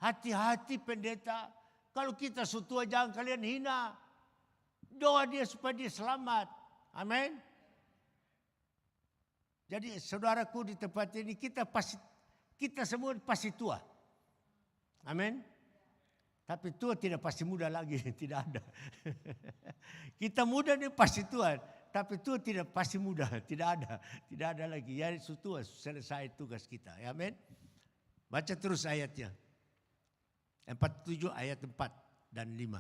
Hati-hati pendeta, kalau kita sutua jangan kalian hina. Doa dia supaya dia selamat. Amin. Jadi saudaraku di tempat ini kita semua pasti tua. Amin. Tapi tua tidak pasti muda lagi, tidak ada. Kita muda ini pasti tua, tapi tua tidak pasti muda, tidak ada lagi. Ya tua selesai tugas kita. Amin. Baca terus ayatnya. 47 ayat 4 dan 5.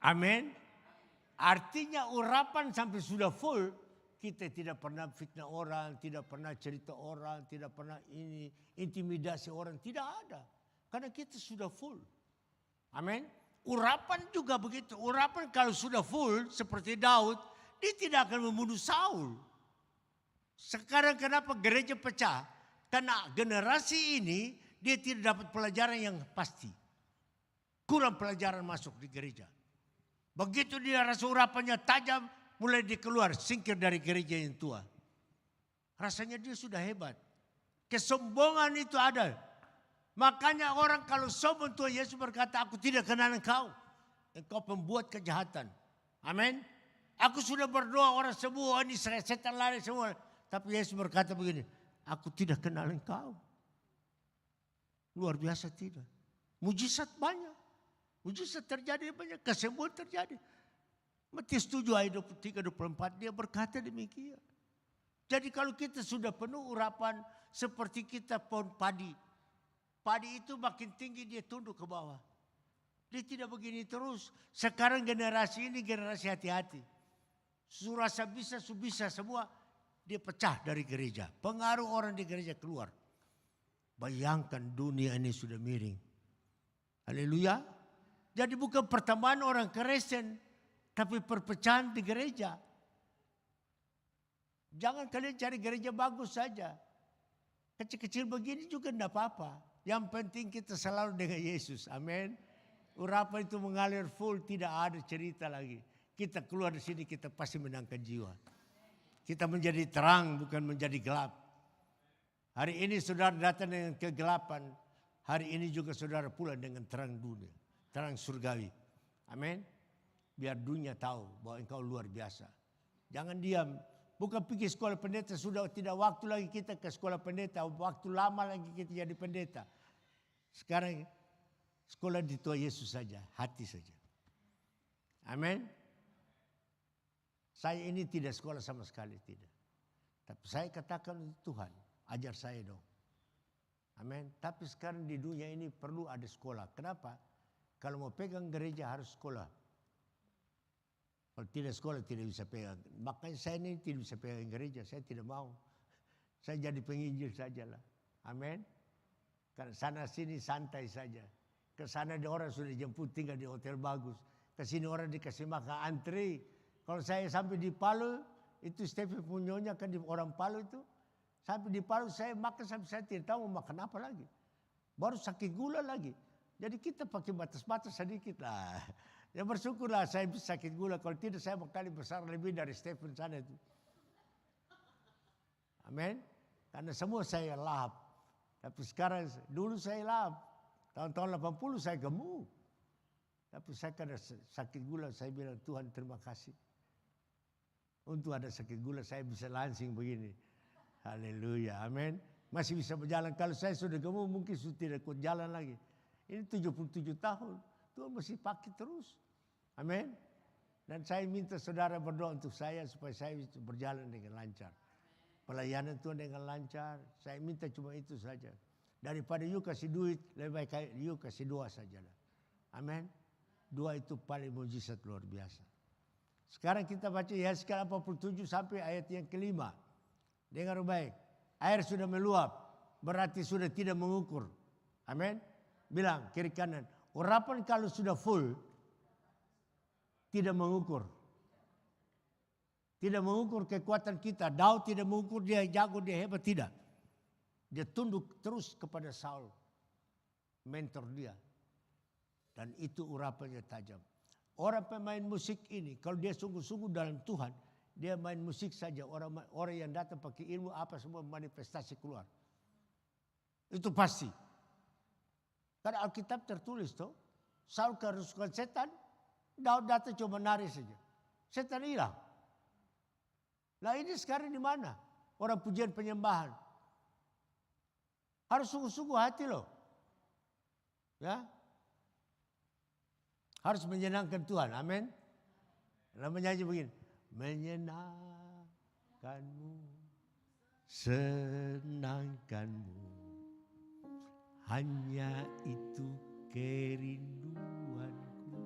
Amin. Artinya urapan sampai sudah full, kita tidak pernah fitnah orang, tidak pernah cerita orang, tidak pernah intimidasi orang, tidak ada. Karena kita sudah full. Amin. Urapan juga begitu. Urapan kalau sudah full seperti Daud, dia tidak akan membunuh Saul. Sekarang kenapa gereja pecah? Karena generasi ini dia tidak dapat pelajaran yang pasti. Kurang pelajaran masuk di gereja. Begitu dia rasa urapannya tajam, mulai dikeluar, singkir dari gereja yang tua. Rasanya dia sudah hebat. Kesombongan itu ada. Makanya orang kalau sombong, Tuhan Yesus berkata, aku tidak kenal engkau. Engkau pembuat kejahatan. Amin. Aku sudah berdoa orang semua, ini setan lari semua. Tapi Yesus berkata begini, aku tidak kenal engkau. Luar biasa tidak. Mujizat banyak. Mujizat terjadi banyak, kesembuhan terjadi. Matius 7 ayat 23-24 dia berkata demikian. Jadi kalau kita sudah penuh urapan seperti kita pohon padi. Padi itu makin tinggi dia tunduk ke bawah. Dia tidak begini terus. Sekarang generasi ini generasi hati-hati. Surasa bisa semua dia pecah dari gereja. Pengaruh orang di gereja keluar. Bayangkan dunia ini sudah miring. Haleluya. Jadi bukan pertambahan orang Kristen, tapi perpecahan di gereja. Jangan kalian cari gereja bagus saja. Kecil-kecil begini juga tidak apa-apa. Yang penting kita selalu dengan Yesus. Amin. Urapan itu mengalir full, tidak ada cerita lagi. Kita keluar di sini kita pasti menangkan jiwa. Kita menjadi terang bukan menjadi gelap. Hari ini saudara datang dengan kegelapan. Hari ini juga saudara pulang dengan terang dunia. Terang surgawi. Amin. Biar dunia tahu bahwa engkau luar biasa. Jangan diam. Bukan pergi sekolah pendeta. Sudah tidak waktu lagi kita ke sekolah pendeta. Waktu lama lagi kita jadi pendeta. Sekarang sekolah di Tuhan Yesus saja. Hati saja. Amin. Saya ini tidak sekolah sama sekali. Tidak. Tapi saya katakan untuk Tuhan. Ajar saya dong. Amin. Tapi sekarang di dunia ini perlu ada sekolah. Kenapa? Kalau mau pegang gereja harus sekolah. Kalau tidak sekolah tidak bisa pegang. Makanya saya ini tidak bisa pegang gereja. Saya tidak mau. Saya jadi penginjil sajalah. Amin. Karena sana sini santai saja. Ke sana ada orang sudah jemput tinggal di hotel bagus. Ke sini orang dikasih makan antri. Kalau saya sampai di Palu, itu Stephen punyonya kan di orang Palu itu. Sampai di Palu saya makan sampai saya tidak tahu mau makan apa lagi. Baru sakit gula lagi. Jadi kita pakai batas-batas sedikit lah. Ya bersyukurlah saya bisa sakit gula. Kalau tidak saya bakal besar lebih dari Stephen sana itu. Amin. Karena semua saya lahap. Tapi sekarang dulu saya lahap. Tahun-tahun 80 saya gemuk. Tapi saya karena sakit gula saya bilang Tuhan terima kasih. Untuk ada sakit gula saya bisa langsing begini. Haleluya. Amin. Masih bisa berjalan. Kalau saya sudah gemuk mungkin sudah tidak kuat jalan lagi. Ini 77 tahun. Tuhan masih pakai terus. Amin. Dan saya minta saudara berdoa untuk saya supaya saya bisa berjalan dengan lancar. Pelayanan Tuhan dengan lancar. Saya minta cuma itu saja. Daripada you kasih duit, lebih baik you kasih doa saja. Amin. Doa itu paling mujizat luar biasa. Sekarang kita baca Yesaya 87 sampai ayat yang kelima. Dengar baik. Air sudah meluap, berarti sudah tidak mengukur. Amin. Bilang kiri kanan. Urapan kalau sudah full, tidak mengukur. Tidak mengukur kekuatan kita. Daud tidak mengukur dia jago, dia hebat, tidak. Dia tunduk terus kepada Saul, mentor dia. Dan itu urapannya tajam. Orang pemain musik ini, kalau dia sungguh-sungguh dalam Tuhan, dia main musik saja. Orang yang datang pakai ilmu apa semua manifestasi keluar. Itu pasti. Karena Alkitab tertulis tuh, Saul kerasukan setan, Daud datang cuma nari saja. Setan hilang. Nah ini sekarang di mana? Orang pujian penyembahan. Harus sungguh-sungguh hati loh. Ya. Harus menyenangkan Tuhan. Amin. Namanya aja begini. Menyenangkanmu, senangkanmu. Hanya itu kerinduanku.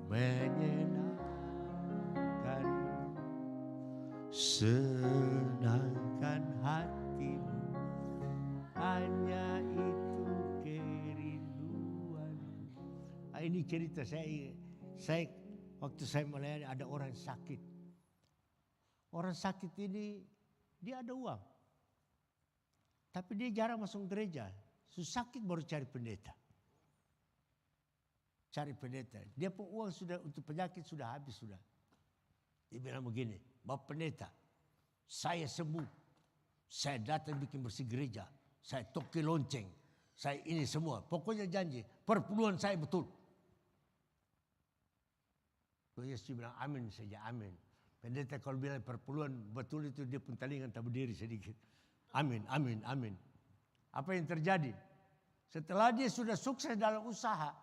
Menyenangkanmu, senangkan hatimu. Hanya itu kerinduanku. Ini cerita saya waktu saya melayani ada orang sakit. Orang sakit ini dia ada uang. Tapi dia jarang masuk gereja. Sakit baru cari pendeta. Cari pendeta. Dia pun uang sudah untuk penyakit sudah habis sudah. Dia bilang begini, Bapak pendeta, saya sembuh. Saya datang bikin bersih gereja. Saya toki lonceng. Saya ini semua. Pokoknya janji. Perpuluhan saya betul. Yesus bilang amin saja, amin. Pendeta kalau bilang perpuluhan betul itu dia pun talingan tak berdiri sedikit. Amin, amin, amin. Apa yang terjadi? Setelah dia sudah sukses dalam usaha,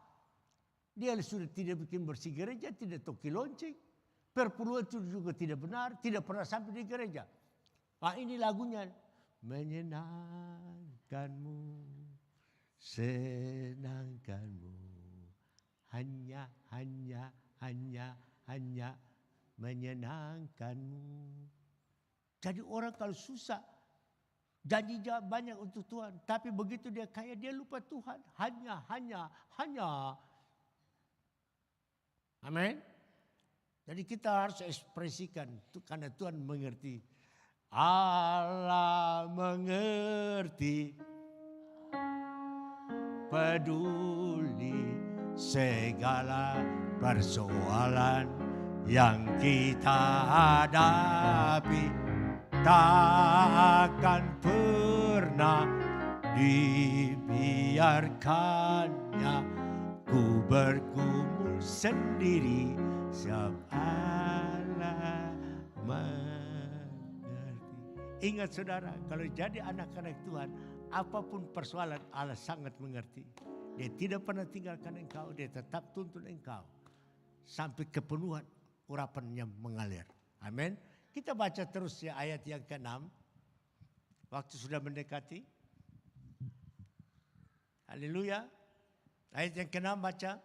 dia sudah tidak bikin bersih gereja, tidak toki lonceng. Perpuluhan itu juga tidak benar, tidak pernah sampai di gereja. Nah ini lagunya. Menyenangkanmu, senangkanmu. Hanya menyenangkanmu. Jadi orang kalau susah, janji banyak untuk Tuhan. Tapi begitu dia kaya, dia lupa Tuhan. Hanya. Amin. Jadi kita harus ekspresikan. Karena Tuhan mengerti. Allah mengerti. Peduli segala persoalan yang kita hadapi. Tak akan pernah dibiarkannya ku bergumul sendiri sebab Allah mengerti. Ingat saudara, kalau jadi anak-anak Tuhan, apapun persoalan Allah sangat mengerti. Dia tidak pernah tinggalkan engkau, dia tetap tuntun engkau sampai kepenuhan urapannya mengalir. Amin. Kita baca terus ya ayat yang ke-6. Waktu sudah mendekati. Haleluya. Ayat yang ke-6 baca.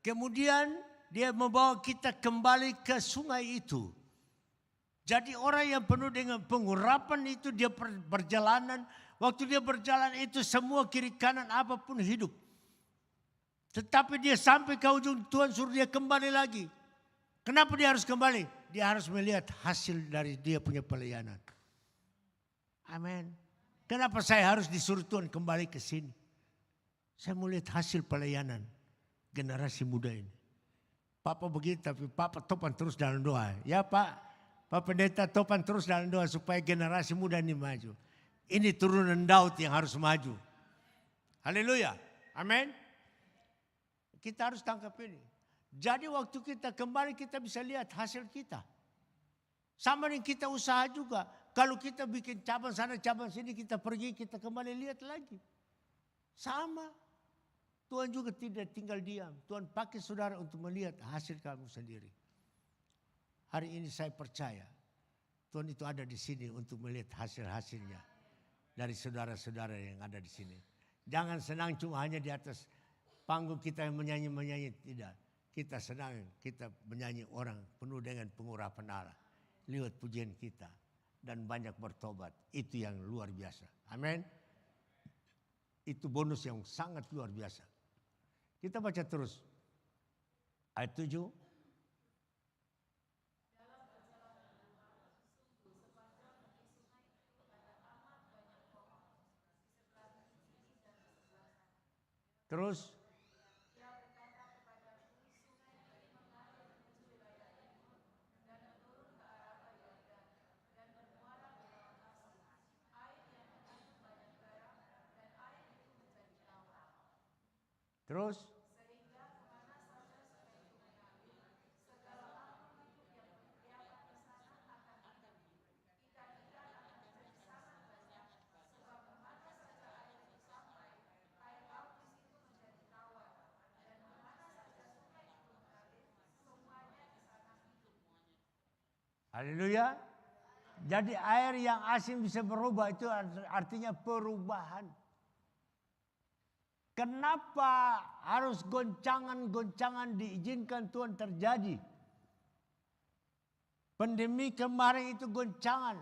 Kemudian dia membawa kita kembali ke sungai itu. Jadi orang yang penuh dengan pengurapan itu dia perjalanan. Waktu dia berjalan itu semua kiri kanan apapun hidup. Tetapi dia sampai ke ujung Tuhan suruh dia kembali lagi. Kenapa dia harus kembali? Dia harus melihat hasil dari dia punya pelayanan. Amin. Kenapa saya harus disuruh Tuhan kembali ke sini? Saya mau lihat hasil pelayanan generasi muda ini. Papa begitu tapi Papa topan terus dalam doa. Ya Pak, Pak Pendeta topan terus dalam doa supaya generasi muda ini maju. Ini turunan Daud yang harus maju. Haleluya. Amin. Kita harus tangkap ini. Jadi waktu kita kembali kita bisa lihat hasil kita. Sama dengan kita usaha juga. Kalau kita bikin cabang sana cabang sini kita pergi kita kembali lihat lagi. Sama. Tuhan juga tidak tinggal diam. Tuhan pakai saudara untuk melihat hasil kamu sendiri. Hari ini saya percaya. Tuhan itu ada di sini untuk melihat hasil-hasilnya dari saudara-saudara yang ada di sini. Jangan senang cuma hanya di atas panggung kita yang menyanyi-menyanyi. Tidak. Kita senang, kita menyanyi orang penuh dengan pengurapan Allah. Lihat pujian kita. Dan banyak bertobat. Itu yang luar biasa. Amin. Itu bonus yang sangat luar biasa. Kita baca terus. Ayat 7. Terus. Terus. Haleluya. Jadi air yang asin bisa berubah itu artinya perubahan. Kenapa harus goncangan-goncangan diizinkan Tuhan terjadi? Pandemi kemarin itu goncangan.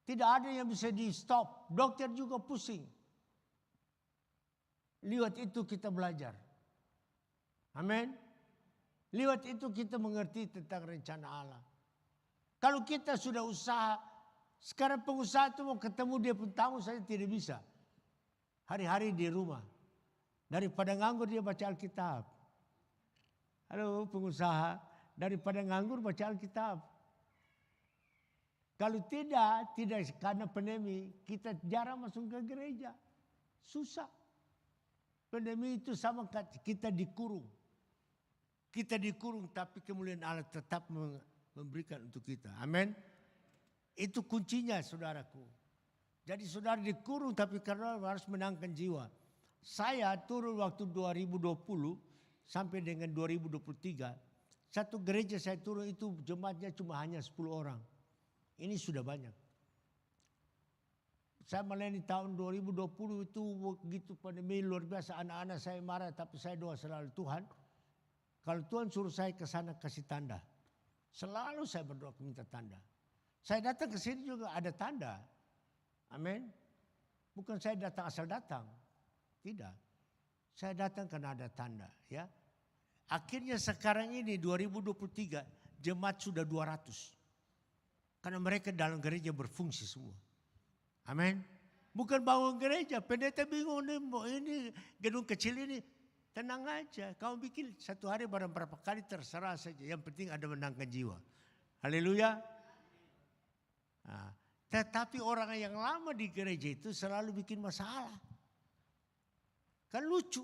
Tidak ada yang bisa di stop. Dokter juga pusing. Lewat itu kita belajar. Amin. Lewat itu kita mengerti tentang rencana Allah. Kalau kita sudah usaha, sekarang pengusaha itu mau ketemu dia pun tamu saja tidak bisa. Hari-hari di rumah. Daripada nganggur dia baca Alkitab. Halo pengusaha, daripada nganggur baca Alkitab. Kalau tidak karena pandemi, kita jarang masuk ke gereja. Susah. Pandemi itu sama kita dikurung. Kita dikurung tapi kemuliaan Allah tetap memberikan untuk kita. Amin. Itu kuncinya saudaraku. Jadi saudara dikurung tapi karena harus menangkan jiwa. Saya turun waktu 2020 sampai dengan 2023. Satu gereja saya turun itu jemaatnya cuma hanya 10 orang. Ini sudah banyak. Saya melayani tahun 2020 itu begitu pandemi luar biasa. Anak-anak saya marah tapi saya doa selalu Tuhan. Kalau Tuhan suruh saya ke sana kasih tanda. Selalu saya berdoa minta tanda. Saya datang ke sini juga ada tanda. Amin. Bukan saya datang asal datang. Tidak. Saya datang karena ada tanda. Ya. Akhirnya sekarang ini 2023 jemaat sudah 200. Karena mereka dalam gereja berfungsi semua. Amin. Bukan bangun gereja. Pendeta bingung ini gedung kecil ini. Tenang aja, kamu bikin satu hari barang berapa kali terserah saja. Yang penting ada menangkan jiwa. Haleluya. Nah, tetapi orang yang lama di gereja itu selalu bikin masalah. Kan lucu.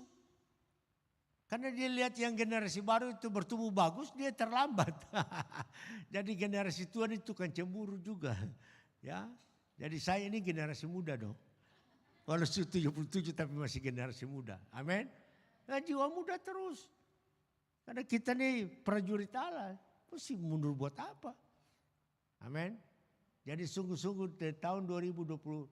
Karena dia lihat yang generasi baru itu bertumbuh bagus, dia terlambat. Jadi generasi Tuhan itu kan cemburu juga. Ya, jadi saya ini generasi muda dong. Walau 77 tapi masih generasi muda. Amin. Nah, jiwa muda terus. Karena kita nih prajurit Allah. Mesti mundur buat apa? Amin. Jadi sungguh-sungguh dari tahun 2020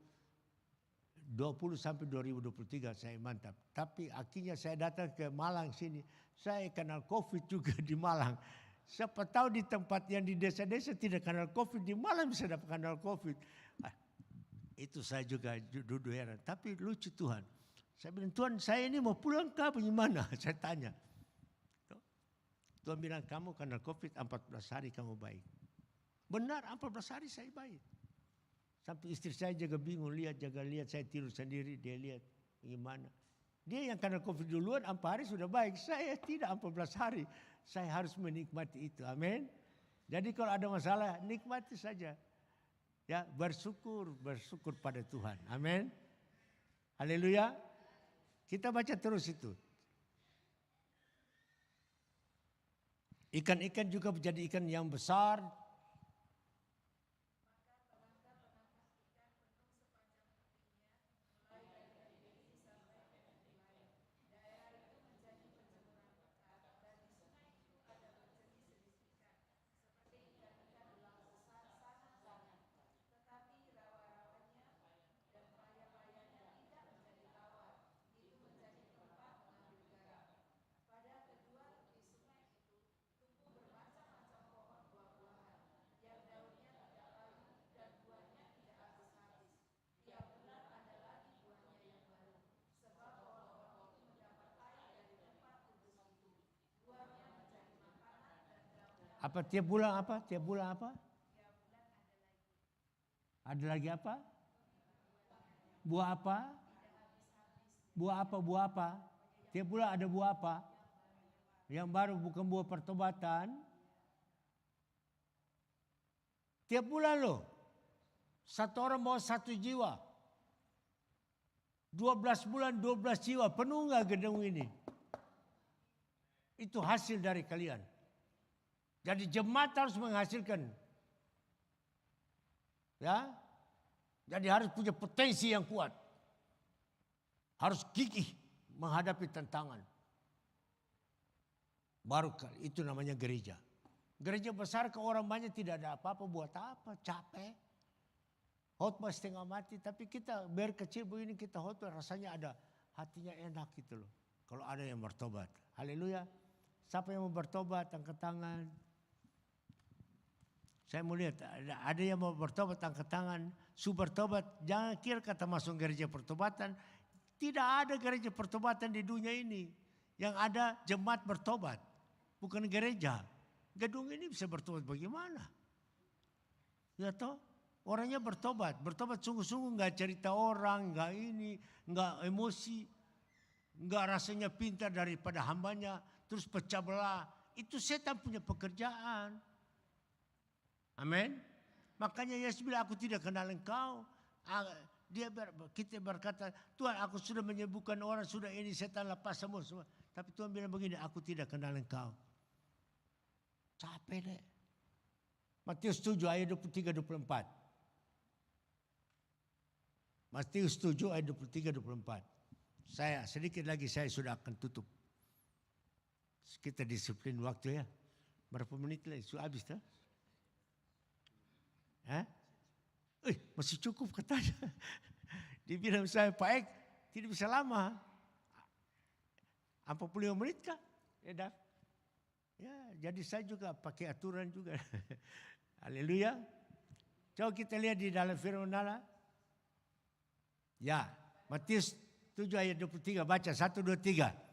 sampai 2023 saya mantap. Tapi akhirnya saya datang ke Malang sini. Saya kenal COVID juga di Malang. Siapa tahu di tempat yang di desa-desa tidak kenal COVID. Di Malang bisa dapat kenal COVID. Itu saya juga duduk heran. Tapi lucu Tuhan. Saya bilang, Tuhan saya ini mau pulang ke gimana? Saya tanya. Tuhan bilang, kamu kena COVID 14 hari kamu baik. Benar 14 hari saya baik. Sampai istri saya jaga bingung, jaga lihat saya tidur sendiri, dia lihat gimana. Dia yang kena COVID duluan 4 hari sudah baik. Saya tidak 14 hari. Saya harus menikmati itu. Amin. Jadi kalau ada masalah, nikmati saja. Ya, bersyukur pada Tuhan. Amin. Haleluya. Kita baca terus itu. Ikan-ikan juga menjadi ikan yang besar. Apa tiap bulan apa? Tiap bulan apa? Ada lagi apa? Buah apa? Buah apa? Buah apa? Tiap bulan ada buah apa? Yang baru bukan buah pertobatan. Tiap bulan loh. Satu orang bawa 1 jiwa. 12 bulan 12 jiwa. Penuh nggak gedung ini? Itu hasil dari kalian. Jadi jemaat harus menghasilkan. Ya. Jadi harus punya potensi yang kuat. Harus gigih menghadapi tantangan. Baru itu namanya gereja. Gereja besar ke orang banyak tidak ada apa-apa, buat apa? Capek. Khotbah setengah mati, tapi kita biar kecil begini kita khotbah rasanya ada hatinya enak gitu loh. Kalau ada yang bertobat. Haleluya. Siapa yang mau bertobat angkat tangan. Saya mau lihat ada yang mau bertobat angkat tangan. Su bertobat, jangan kira kata masuk gereja pertobatan. Tidak ada gereja pertobatan di dunia ini. Yang ada jemaat bertobat, bukan gereja. Gedung ini bisa bertobat bagaimana? Ya toh, orangnya bertobat sungguh-sungguh, nggak cerita orang, nggak ini, nggak emosi, nggak rasanya pintar daripada hambanya, terus pecah belah. Itu setan punya pekerjaan. Amin. Makanya Yesus bilang, aku tidak kenal engkau. Kita berkata, Tuhan aku sudah menyembuhkan orang, sudah ini setan lepas semua. Tapi Tuhan bilang begini, aku tidak kenal engkau. Capek deh. Matius 7 ayat 23-24. Matius 7 ayat 23-24. Saya sedikit lagi saya sudah akan tutup. Kita disiplin waktu ya. Berapa menit lagi? Sudah habis tak? Masih cukup katanya. Dibilang saya Pak Ek tidak bisa lama. 45 menit kah? Ya, jadi saya juga pakai aturan juga. Haleluya. Coba kita lihat di dalam firman Allah. Ya, Matius 7 ayat 23 baca 1 2 3.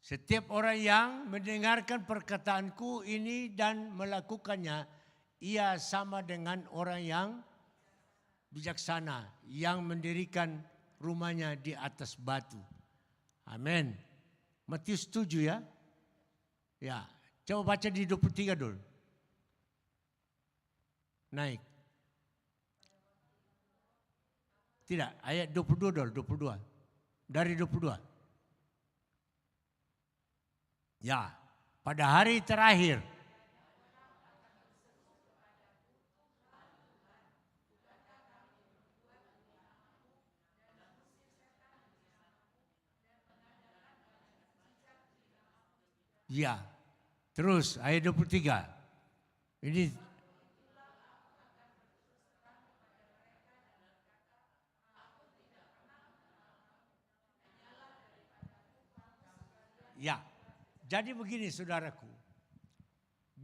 Setiap orang yang mendengarkan perkataanku ini dan melakukannya, ia sama dengan orang yang bijaksana, yang mendirikan rumahnya di atas batu. Amin. Matius 7 ya. Ya, coba baca di 23 dulu. Naik. Tidak, ayat 22 dulu, 22. Dari 22. Ya, pada hari terakhir. Ya, terus ayat 23. Ini ya. Jadi begini saudaraku,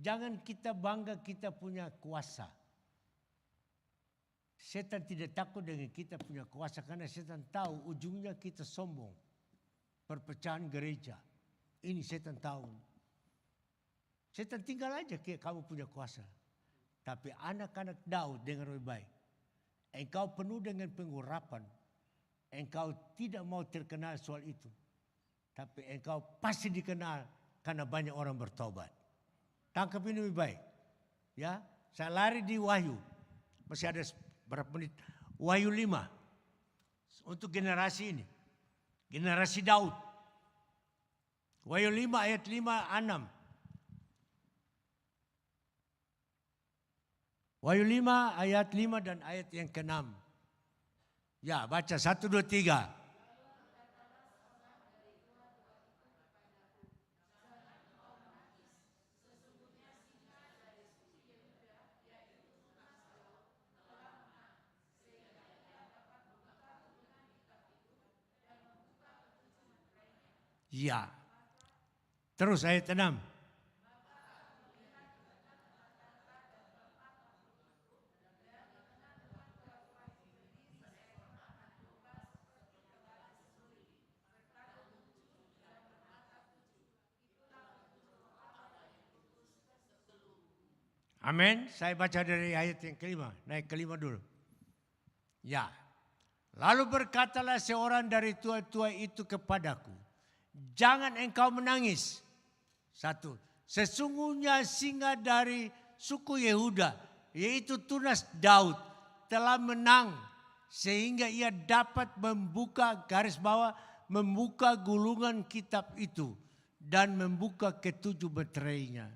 jangan kita bangga kita punya kuasa. Setan tidak takut dengan kita punya kuasa karena setan tahu ujungnya kita sombong. Perpecahan gereja, ini setan tahu. Setan tinggal aja kayak kamu punya kuasa. Tapi anak-anak Daud dengar lebih baik. Engkau penuh dengan pengurapan. Engkau tidak mau terkenal soal itu. Tapi engkau pasti dikenal karena banyak orang bertobat. Tangkap ini lebih baik. Ya, saya lari di Wahyu. Masih ada berapa menit? Wahyu 5. Untuk generasi ini. Generasi Daud. Wahyu 5 ayat 5-6. Wahyu 5 ayat 5 dan ayat yang ke-6. Ya, baca 1 2 3. Ya. Terus ayat 6. Amin. Saya baca dari ayat yang kelima. Naik kelima dulu. Ya. Lalu berkatalah seorang dari tua-tua itu kepadaku, jangan engkau menangis. 1. Sesungguhnya singa dari suku Yehuda, yaitu tunas Daud, telah menang sehingga ia dapat membuka garis bawah, membuka gulungan kitab itu dan membuka ketujuh meterainya.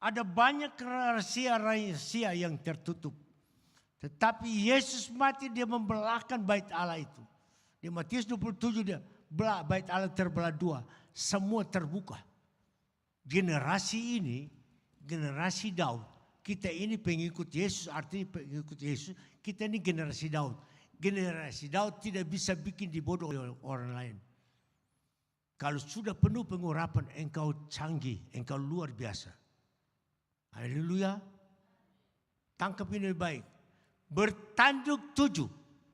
Ada banyak rahasia-rahasia yang tertutup. Tetapi Yesus mati, dia membelahkan bait Allah itu. Di Matius 27 dia belah bait Allah terbelah dua. Semua terbuka. Generasi ini, generasi Daud. Kita ini pengikut Yesus, artinya pengikut Yesus. Kita ini generasi Daud. Generasi Daud tidak bisa bikin dibodoh oleh orang lain. Kalau sudah penuh pengurapan, engkau canggih, engkau luar biasa. Haleluya. Tangkap ini baik. Bertanduk 7.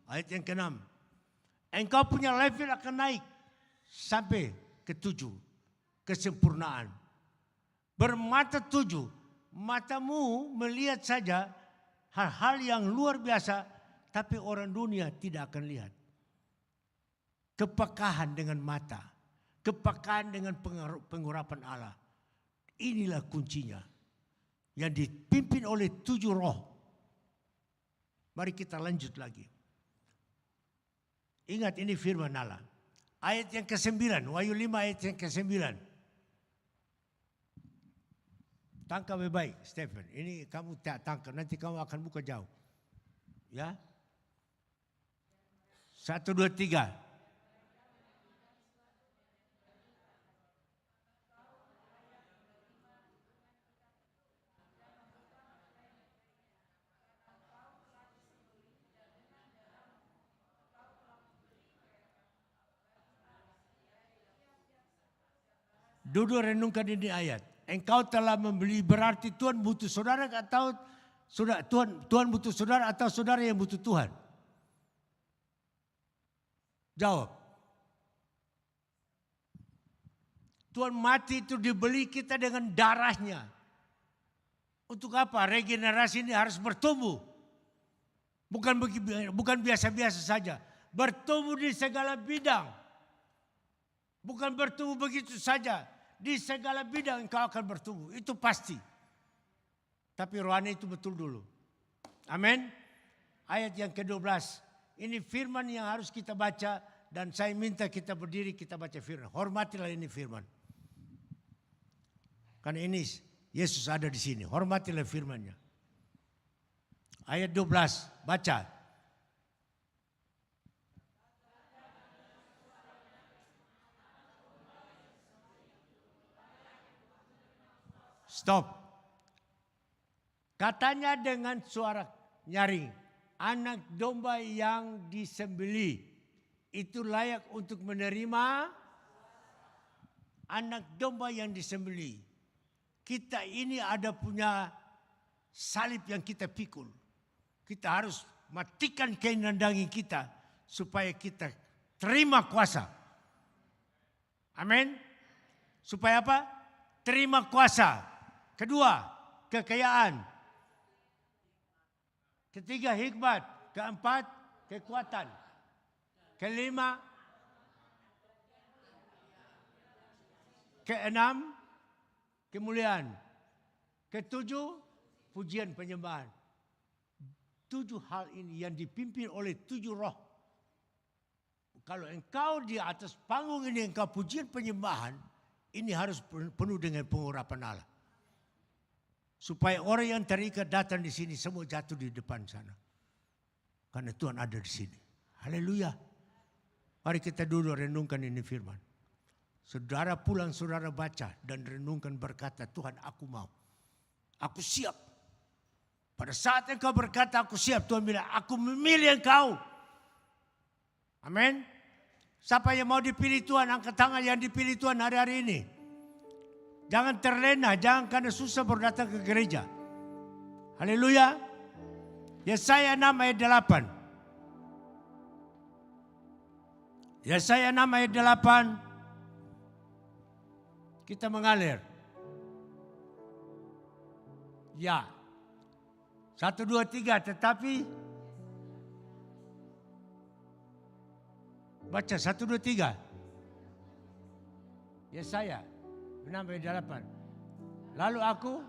Ayat yang ke-6. Engkau punya level akan naik. Sampai ke-7. Kesempurnaan. Bermata 7. Matamu melihat saja hal-hal yang luar biasa. Tapi orang dunia tidak akan lihat. Kepekahan dengan mata. Kepekahan dengan pengurapan Allah. Inilah kuncinya. Yang dipimpin oleh 7 roh. Mari kita lanjut lagi. Ingat ini firman Allah. Ayat yang ke-9. Wahyu 5 ayat yang ke-9. Tangkap baik, Stephen. Ini kamu tak tangkap. Nanti kamu akan buka jauh. Ya. 1, 2, 3. Duduk renungkan ini ayat. Engkau telah membeli, berarti Tuhan butuh saudara atau Tuhan butuh saudara atau saudara yang butuh Tuhan? Jawab. Tuhan mati itu dibeli kita dengan darahnya. Untuk apa? Regenerasi ini harus bertumbuh. Bukan biasa-biasa saja. Bertumbuh di segala bidang. Bukan bertumbuh begitu saja. Di segala bidang engkau akan bertumbuh. Itu pasti. Tapi rohani itu betul dulu. Amin. Ayat yang ke-12. Ini firman yang harus kita baca. Dan saya minta kita berdiri, kita baca firman. Hormatilah ini firman. Karena ini Yesus ada di sini. Hormatilah firmannya. Ayat 12. Baca. Stop. Katanya dengan suara nyaring, anak domba yang disembelih itu layak untuk menerima anak domba yang disembelih. Kita ini ada punya salib yang kita pikul. Kita harus matikan keinginan daging kita supaya kita terima kuasa. Amin. Supaya apa? Terima kuasa. Kedua, kekayaan. Ketiga, hikmat. Keempat, kekuatan. Kelima, keenam, kemuliaan. Ketujuh, pujian penyembahan. 7 hal ini yang dipimpin oleh 7 roh. Kalau engkau di atas panggung ini engkau pujian penyembahan, ini harus penuh dengan pengurapan Allah. Supaya orang yang terikat datang di sini semua jatuh di depan sana. Karena Tuhan ada di sini. Haleluya. Mari kita dulu renungkan ini firman. Saudara pulang, saudara baca dan renungkan berkata, Tuhan aku mau. Aku siap. Pada saat engkau berkata aku siap, Tuhan bilang aku memilih engkau. Amin. Siapa yang mau dipilih Tuhan, angkat tangan yang dipilih Tuhan hari-hari ini. Jangan terlena, jangan karena susah baru datang ke gereja. Haleluya. Yesaya 6 ayat 8. Yesaya 6 ayat 8. Kita mengalir. Ya. 1, 2, 3. Tetapi. Baca 1, 2, 3. Yesaya 6 ayat 8. Lalu aku.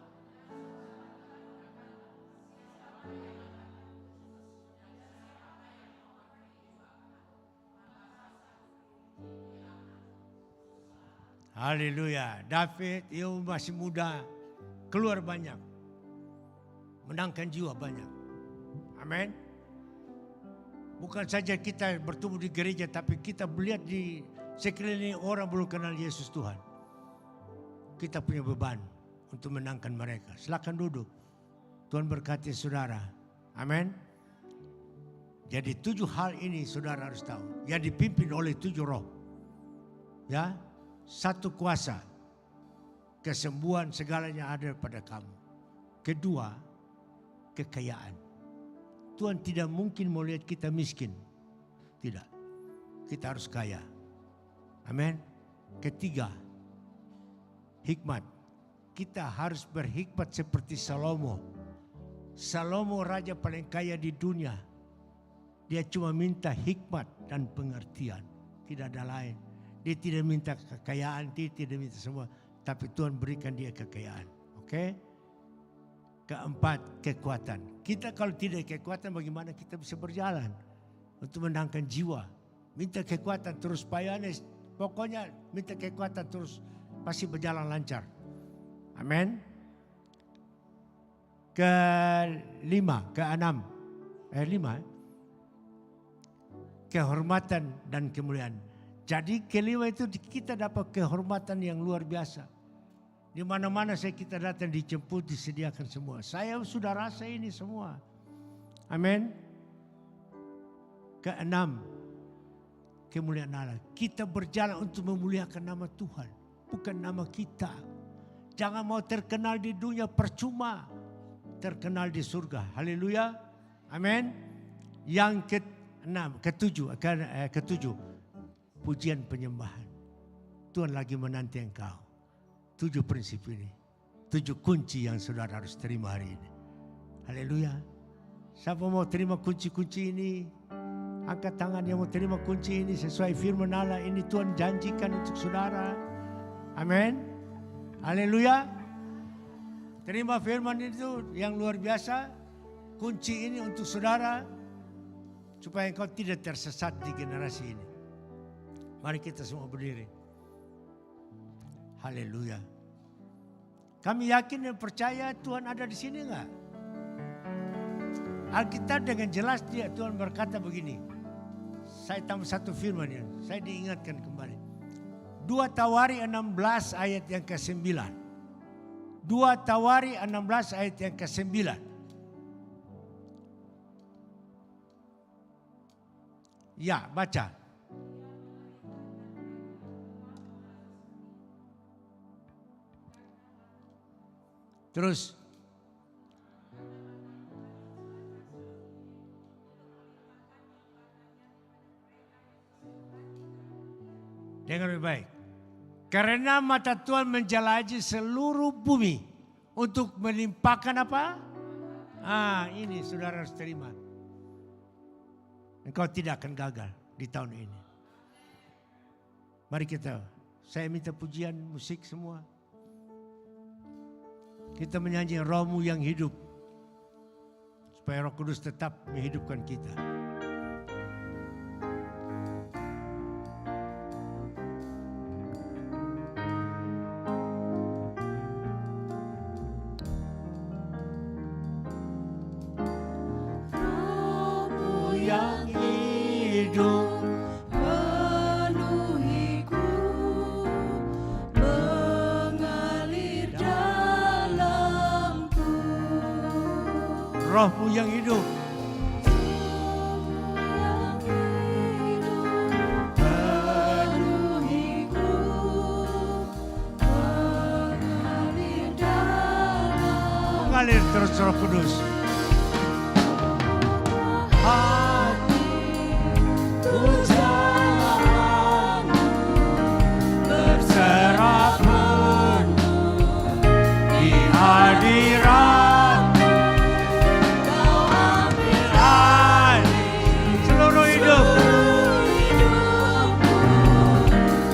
Haleluya. David, dia masih muda, keluar banyak, menangkan jiwa banyak. Amin. Bukan saja kita bertumbuh di gereja, tapi kita melihat di sekeliling orang belum kenal Yesus Tuhan. Kita punya beban untuk menangkan mereka. Silakan duduk. Tuhan berkati saudara. Amin. Jadi 7 hal ini saudara harus tahu. Yang dipimpin oleh 7 roh. Ya. 1 kuasa, kesembuhan segalanya ada pada kamu. Kedua, kekayaan. Tuhan tidak mungkin mau lihat kita miskin. Tidak. Kita harus kaya. Amin. Ketiga, hikmat. Kita harus berhikmat seperti Salomo. Salomo raja paling kaya di dunia. Dia cuma minta hikmat dan pengertian. Tidak ada lain. Dia tidak minta kekayaan, dia tidak minta semua. Tapi Tuhan berikan dia kekayaan. Oke? Keempat, kekuatan. Kita kalau tidak kekuatan, bagaimana kita bisa berjalan? Untuk menangkan jiwa. Minta kekuatan terus payahnya. Pokoknya minta kekuatan terus. Pasti berjalan lancar. Amin. Keenam. Kehormatan dan kemuliaan. Jadi kelima itu kita dapat kehormatan yang luar biasa. Di mana-mana kita datang dijemput, disediakan semua. Saya sudah rasa ini semua. Amin. Keenam, kemuliaan Allah. Kita berjalan untuk memuliakan nama Tuhan, bukan nama kita. Jangan mau terkenal di dunia, percuma. Terkenal di surga. Haleluya. Amin. Yang ketujuh. Pujian penyembahan. Tuhan lagi menanti engkau. 7 prinsip ini. 7 kunci yang saudara harus terima hari ini. Haleluya. Siapa mau terima kunci-kunci ini? Angkat tangan yang mau terima kunci ini sesuai firman Allah. Ini Tuhan janjikan untuk saudara. Amin. Haleluya. Terima firman itu yang luar biasa. Kunci ini untuk saudara. Supaya engkau tidak tersesat di generasi ini. Mari kita semua berdiri. Haleluya. Kami yakin dan percaya Tuhan ada di sini enggak? Alkitab dengan jelas Tuhan berkata begini. Saya tambah satu firman ya. Saya diingatkan kembali. 2 Tawari 16 ayat yang ke-9. 2 Tawari 16 ayat yang ke-9. Ya, baca. Terus. Dengar lebih baik. Karena mata Tuhan menjelajahi seluruh bumi untuk melimpahkan apa? Ini saudara harus terima. Engkau tidak akan gagal di tahun ini. Mari saya minta pujian musik semua. Kita menyanyi Rohmu yang hidup. Supaya Roh Kudus tetap menghidupkan kita. Rohmu yang hidup. Rohmu yang hidup. mengalir terus Roh Kudus. Berserah penuh di hadirat, Kau ambil alih seluruh hidup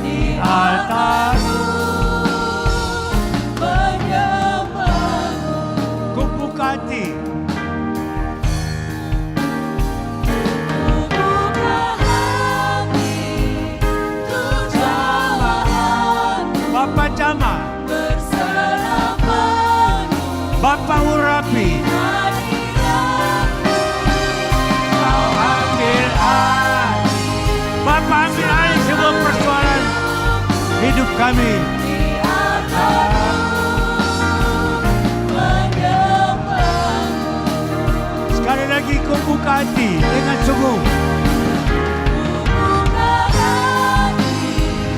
di altar-Mu. Ku buka hati, Bapa jamah, Bapa urapi, Kau ambil alih. Bapa ambil alih semua persoalan hidup kami. Sekali lagi ku buka hati dengan sungguh.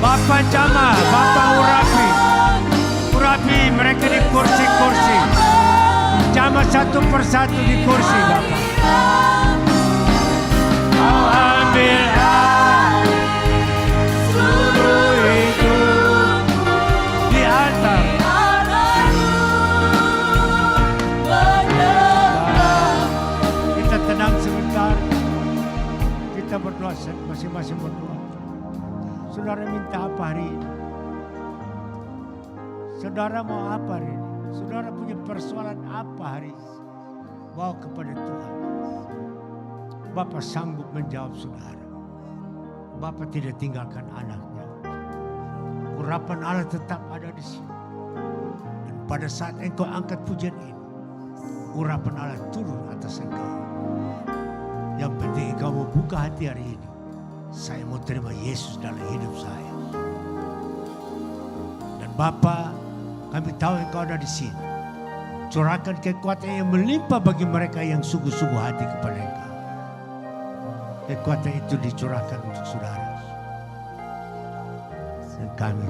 Bapa jamah, Bapa urapi, urapi mereka di kursi-kursi. Jamah satu persatu di kursi Bapa. Kau ambil alih seluruh hidup di altar. Kita tenang sebentar. Kita berdoa, masing-masing berdoa. Saudara minta apa hari ini? Saudara mau apa hari ini? Saudara punya persoalan apa hari ini? Bawa kepada Tuhan. Bapa sanggup menjawab saudara. Bapa tidak tinggalkan anaknya. Urapan Allah tetap ada di sini. Dan pada saat engkau angkat pujian ini, urapan Allah turun atas engkau. Yang penting engkau mau buka hati hari ini. Saya mau terima Yesus dalam hidup saya. Dan Bapa, kami tahu engkau ada di sini. Curahkan kekuatan yang melimpah bagi mereka yang sungguh-sungguh hati kepada engkau. Kekuatan itu dicurahkan untuk saudara. Dan kami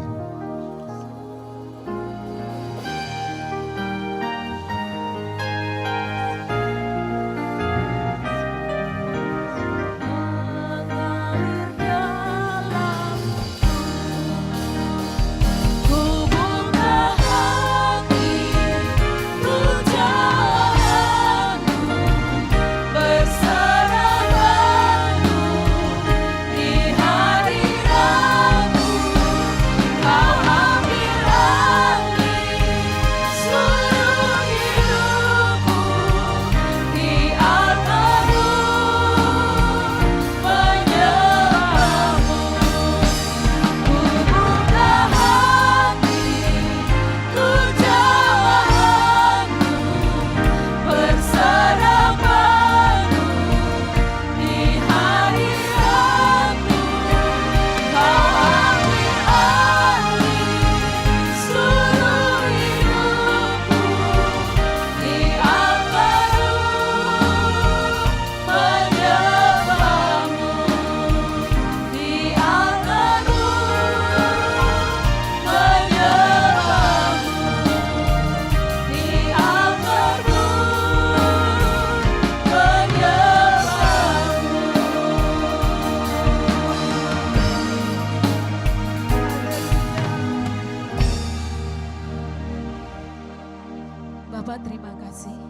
Bapa, terima kasih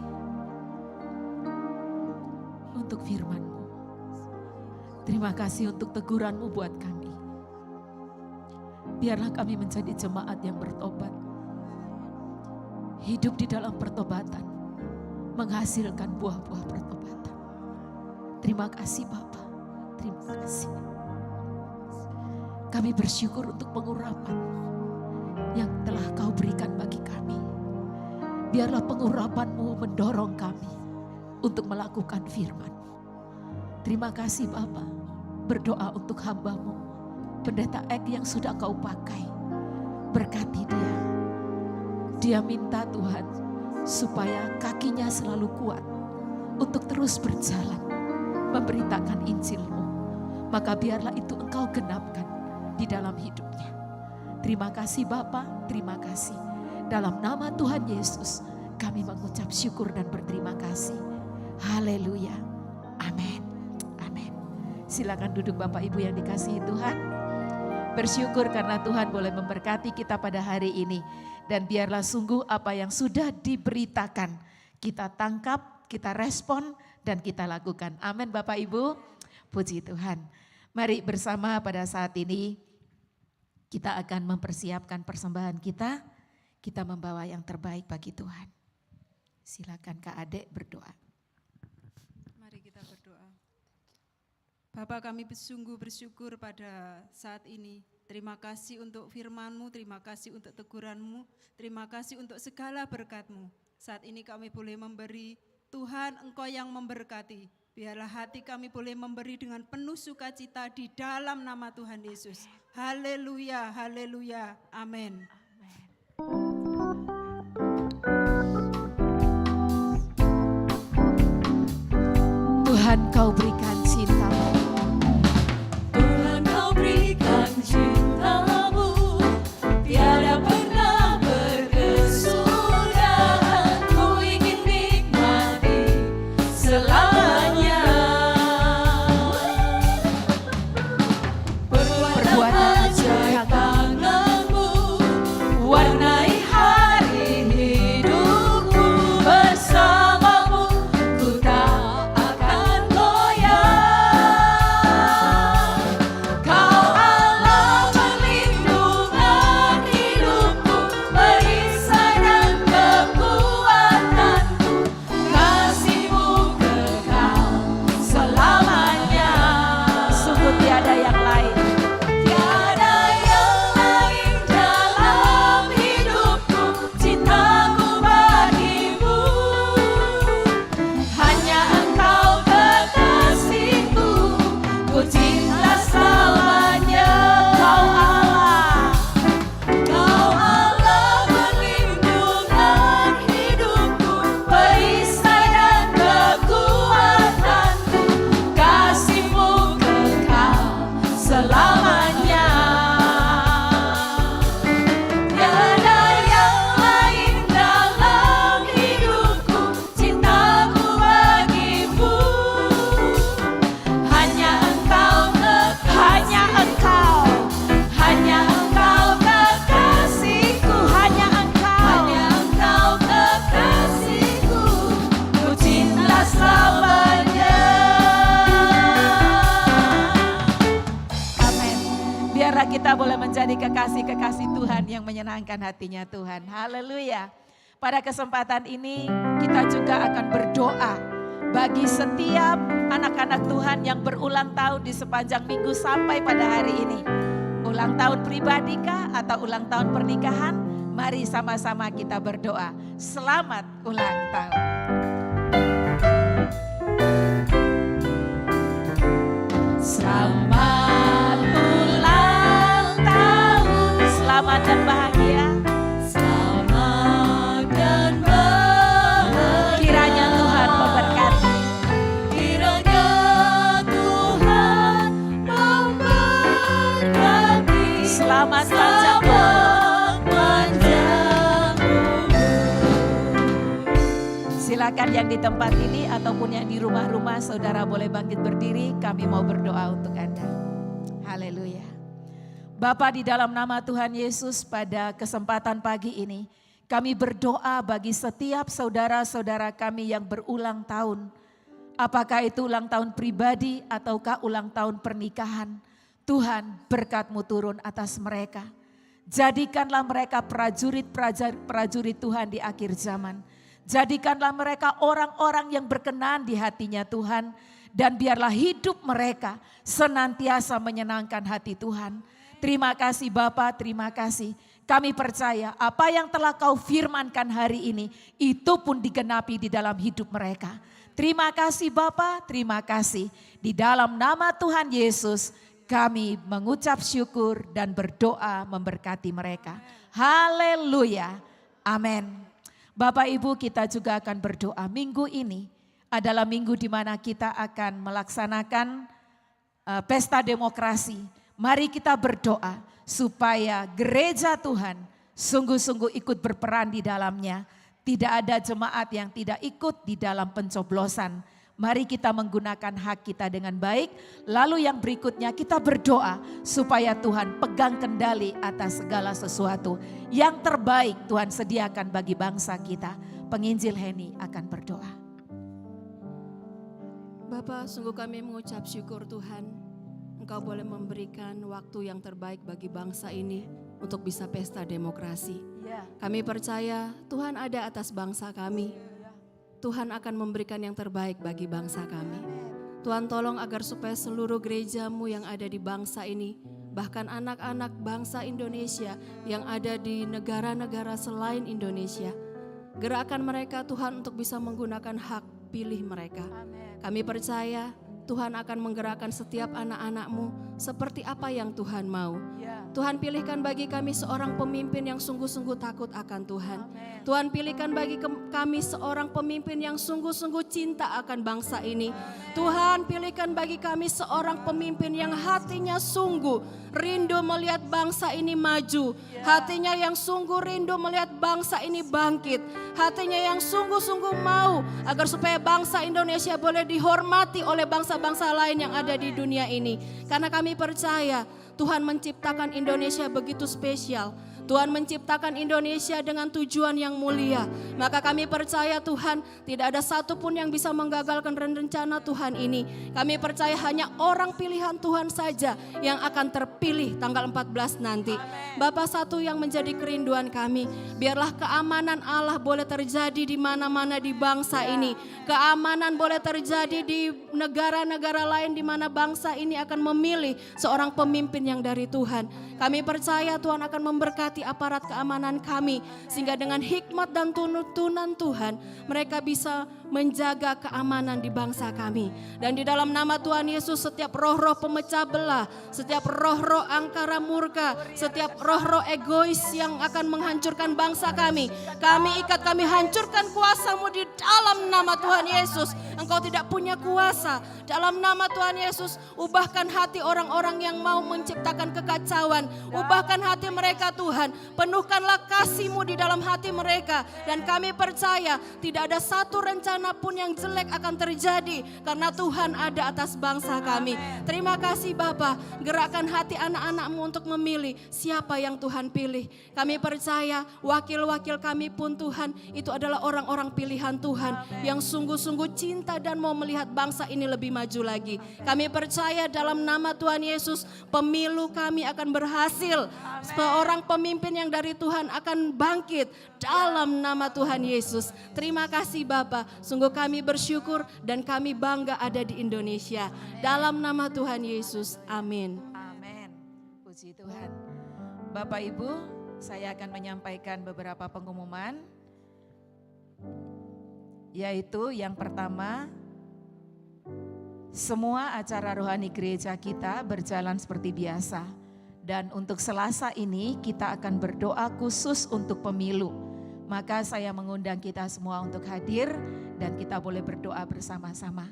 untuk firman-Mu. Terima kasih untuk teguran-Mu buat kami. Biarlah kami menjadi jemaat yang bertobat. Hidup di dalam pertobatan, menghasilkan buah-buah pertobatan. Terima kasih Bapa, terima kasih. Kami bersyukur untuk pengurapan yang telah Kau berikan bagi kami. Biarlah pengurapan-Mu mendorong kami untuk melakukan firman-Mu. Terima kasih Bapa. Berdoa untuk hamba-Mu, Pendeta Ek yang sudah Kau pakai. Berkati dia. Dia minta Tuhan supaya kakinya selalu kuat untuk terus berjalan memberitakan Injil-Mu. Maka biarlah itu Engkau genapkan di dalam hidupnya. Terima kasih Bapa, terima kasih. Dalam nama Tuhan Yesus Kami mengucap syukur dan berterima kasih. Haleluya. Amin. Amin. Silakan duduk Bapak Ibu yang dikasihi Tuhan. Bersyukur karena Tuhan boleh memberkati kita pada hari ini. Dan biarlah sungguh apa yang sudah diberitakan kita tangkap, kita respon, dan kita lakukan. Amin Bapak Ibu. Puji Tuhan. Mari bersama pada saat ini kita akan mempersiapkan persembahan kita. Kita membawa yang terbaik bagi Tuhan. Silakan Kak Ade berdoa. Mari kita berdoa. Bapak, kami sungguh bersyukur pada saat ini. Terima kasih untuk firman-Mu, terima kasih untuk teguran-Mu, terima kasih untuk segala berkat-Mu. Saat ini kami boleh memberi, Tuhan Engkau yang memberkati. Biarlah hati kami boleh memberi dengan penuh sukacita di dalam nama Tuhan Yesus. Haleluya, haleluya, amin. Tuhan kau berikan cinta-Mu. Tuhan kau berikan cinta-Mu, tiada pernah berkesudahan. Ku ingin nikmati selamanya. Perbuatan ajaib tangan-Mu, warnai hari hidupku. Bersama-Mu ku tak akan goyah. Kau Allah perlindungan hidupku, perisai dan kekuatanku. Kasih-Mu kekal selamanya. Sungguh tiada yang lain. Tiada yang lain dalam hidupku, cintaku bagimu. Hanya Engkau kekasihku, ku cinta selamanya. Kau Allah perlindungan hidupku, perisai dan kekuatanku. Kasih-Mu kekal selamanya. Tiada yang lain dalam hidupku, cintaku bagimu. Hanya Engkau kekasihku. Hanya Engkau kekasihku, ku cinta selamanya. Amin. Biarlah kita boleh menjadi kekasih-kekasih Tuhan yang menyenangkan hatinya Tuhan. Haleluya. Pada kesempatan ini kita juga akan berdoa bagi setiap anak-anak Tuhan yang berulang tahun di sepanjang minggu sampai pada hari ini. Ulang tahun pribadikah atau ulang tahun pernikahan? Mari sama-sama kita berdoa. Selamat ulang tahun. Selamat ulang tahun, Selamat dan bahagia. selamat dan bahagia. Kiranya Tuhan memberkati. Kiranya Tuhan memberkati. Selamat panjang umur. Selamat panjang umur. Silakan yang di tempat ini ataupun yang di rumah-rumah, saudara boleh bangkit berdiri. Kami mau berdoa untuk Anda. Haleluya. Bapa, di dalam nama Tuhan Yesus, pada kesempatan pagi ini kami berdoa bagi setiap saudara-saudara kami yang berulang tahun. Apakah itu ulang tahun pribadi ataukah ulang tahun pernikahan. Tuhan, berkat-Mu turun atas mereka. Jadikanlah mereka prajurit Tuhan di akhir zaman. Jadikanlah mereka orang-orang yang berkenan di hatinya Tuhan. Dan biarlah hidup mereka senantiasa menyenangkan hati Tuhan. Terima kasih Bapa, terima kasih. Kami percaya apa yang telah Kau firmankan hari ini, itu pun digenapi di dalam hidup mereka. Terima kasih Bapa, terima kasih. Di dalam nama Tuhan Yesus, kami mengucap syukur dan berdoa memberkati mereka. Haleluya, amin. Bapak Ibu, kita juga akan berdoa. Minggu ini adalah minggu di mana kita akan melaksanakan pesta demokrasi. Mari kita berdoa supaya gereja Tuhan sungguh-sungguh ikut berperan di dalamnya. Tidak ada jemaat yang tidak ikut di dalam pencoblosan. Mari kita menggunakan hak kita dengan baik. Lalu yang berikutnya kita berdoa supaya Tuhan pegang kendali atas segala sesuatu. Yang terbaik Tuhan sediakan bagi bangsa kita. Penginjil Heni akan berdoa. Bapa, sungguh kami mengucap syukur Tuhan. Engkau boleh memberikan waktu yang terbaik bagi bangsa ini untuk bisa pesta demokrasi. Kami percaya Tuhan ada atas bangsa kami. Tuhan akan memberikan yang terbaik bagi bangsa kami. Tuhan tolong agar supaya seluruh gerejamu yang ada di bangsa ini, bahkan anak-anak bangsa Indonesia yang ada di negara-negara selain Indonesia, gerakkan mereka Tuhan untuk bisa menggunakan hak pilih mereka. Kami percaya Tuhan akan menggerakkan setiap anak-anak-Mu seperti apa yang Tuhan mau. Tuhan pilihkan bagi kami seorang pemimpin yang sungguh-sungguh takut akan Tuhan. Tuhan pilihkan bagi kami seorang pemimpin yang sungguh-sungguh cinta akan bangsa ini. Tuhan pilihkan bagi kami seorang pemimpin yang hatinya sungguh rindu melihat bangsa ini maju. Hatinya yang sungguh rindu melihat bangsa ini bangkit. Hatinya yang sungguh-sungguh mau agar supaya bangsa Indonesia boleh dihormati oleh bangsa-bangsa lain yang ada di dunia ini. Karena kami percaya Tuhan menciptakan Indonesia begitu spesial. Tuhan menciptakan Indonesia dengan tujuan yang mulia. Maka kami percaya Tuhan tidak ada satupun yang bisa menggagalkan rencana Tuhan ini. Kami percaya hanya orang pilihan Tuhan saja yang akan terpilih tanggal 14 nanti. Bapa, satu yang menjadi kerinduan kami, biarlah keamanan Allah boleh terjadi di mana-mana di bangsa ini. Keamanan boleh terjadi di negara-negara lain di mana bangsa ini akan memilih seorang pemimpin yang dari Tuhan. Kami percaya Tuhan akan memberkati aparat keamanan kami, sehingga dengan hikmat dan tuntunan Tuhan mereka bisa menjaga keamanan di bangsa kami. Dan di dalam nama Tuhan Yesus, setiap roh-roh pemecah belah, setiap roh-roh angkara murka, setiap roh-roh egois yang akan menghancurkan bangsa kami ikat, kami hancurkan kuasa-Mu di dalam nama Tuhan Yesus. Engkau tidak punya kuasa. Dalam nama Tuhan Yesus, ubahkan hati orang-orang yang mau menciptakan kekacauan. Ubahkan hati mereka Tuhan. Penuhkanlah kasih-Mu di dalam hati mereka. Dan kami percaya tidak ada satu rencana pun yang jelek akan terjadi, karena Tuhan ada atas bangsa kami. Terima kasih Bapa, gerakkan hati anak-anak-Mu untuk memilih siapa yang Tuhan pilih. Kami percaya wakil-wakil kami pun Tuhan, itu adalah orang-orang pilihan Tuhan yang sungguh-sungguh cinta dan mau melihat bangsa ini lebih maju lagi. Kami percaya dalam nama Tuhan Yesus, pemilu kami akan berhasil. Seorang pemimpin yang dari Tuhan akan bangkit dalam nama Tuhan Yesus. Terima kasih Bapa, sungguh kami bersyukur dan kami bangga ada di Indonesia. Dalam nama Tuhan Yesus, amin. Amin. Puji Tuhan. Bapak Ibu, saya akan menyampaikan beberapa pengumuman. Yaitu yang pertama, semua acara rohani gereja kita berjalan seperti biasa. Dan untuk Selasa ini kita akan berdoa khusus untuk pemilu. Maka saya mengundang kita semua untuk hadir dan kita boleh berdoa bersama-sama.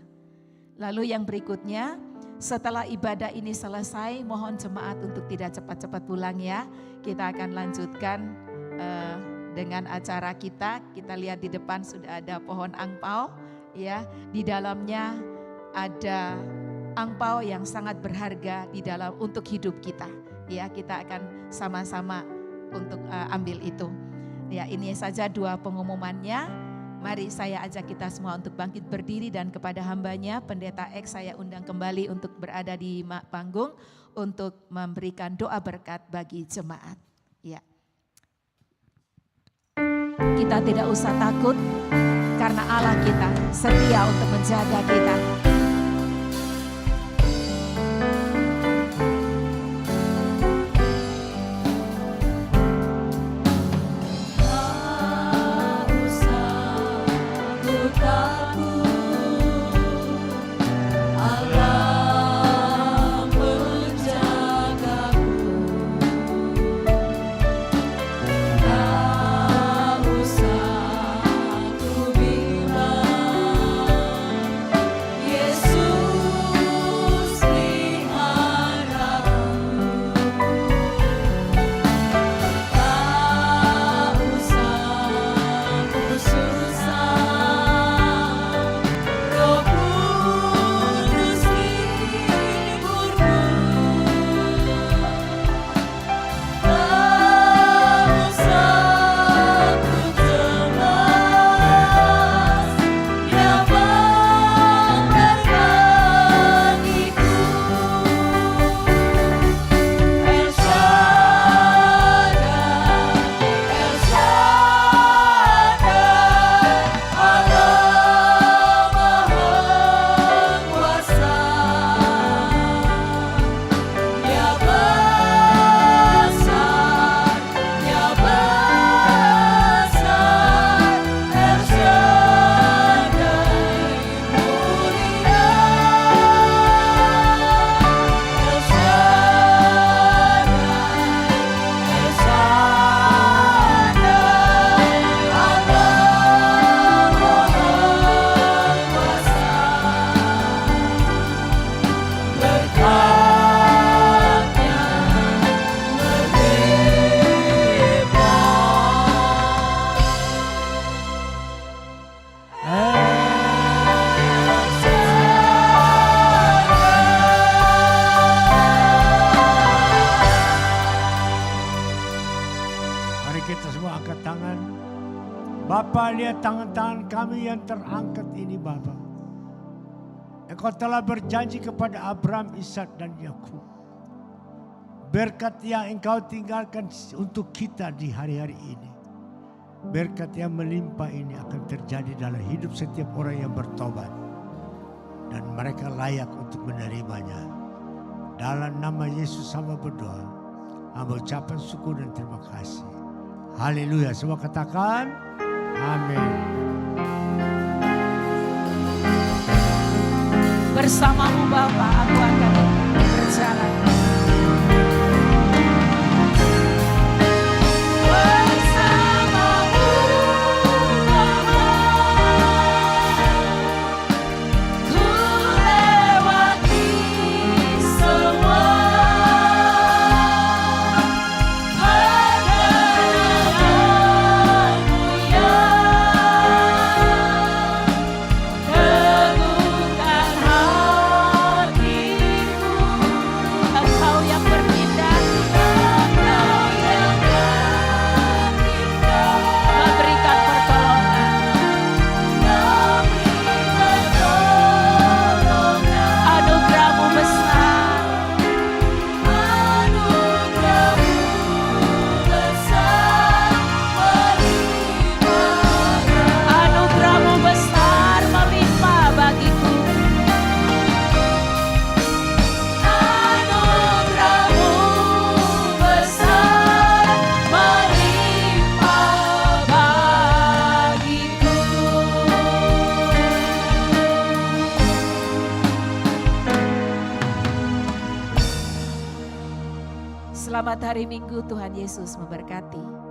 Lalu yang berikutnya, setelah ibadah ini selesai, mohon jemaat untuk tidak cepat-cepat pulang ya. Kita akan lanjutkan dengan acara kita. Kita lihat di depan sudah ada pohon angpau ya. Di dalamnya ada angpau yang sangat berharga di dalam untuk hidup kita. Ya, kita akan sama-sama untuk ambil itu. Ya, ini saja dua pengumumannya. Mari saya ajak kita semua untuk bangkit berdiri dan kepada hambanya Pendeta X saya undang kembali untuk berada di panggung untuk memberikan doa berkat bagi jemaat. Ya. Kita tidak usah takut karena Allah kita setia untuk menjaga kita. Yesus tangan-tangan kami yang terangkat ini Bapa. Engkau telah berjanji kepada Abraham, Ishak dan Yakub. Berkat yang Engkau tinggalkan untuk kita di hari-hari ini. Berkat yang melimpah ini akan terjadi dalam hidup setiap orang yang bertobat. Dan mereka layak untuk menerimanya. Dalam nama Yesus hamba berdoa. Hamba ucapkan syukur dan terima kasih. Haleluya. Semua katakan amin. Bersamamu Bapa, aku akan berjalan. Selamat hari Minggu, Tuhan Yesus memberkati.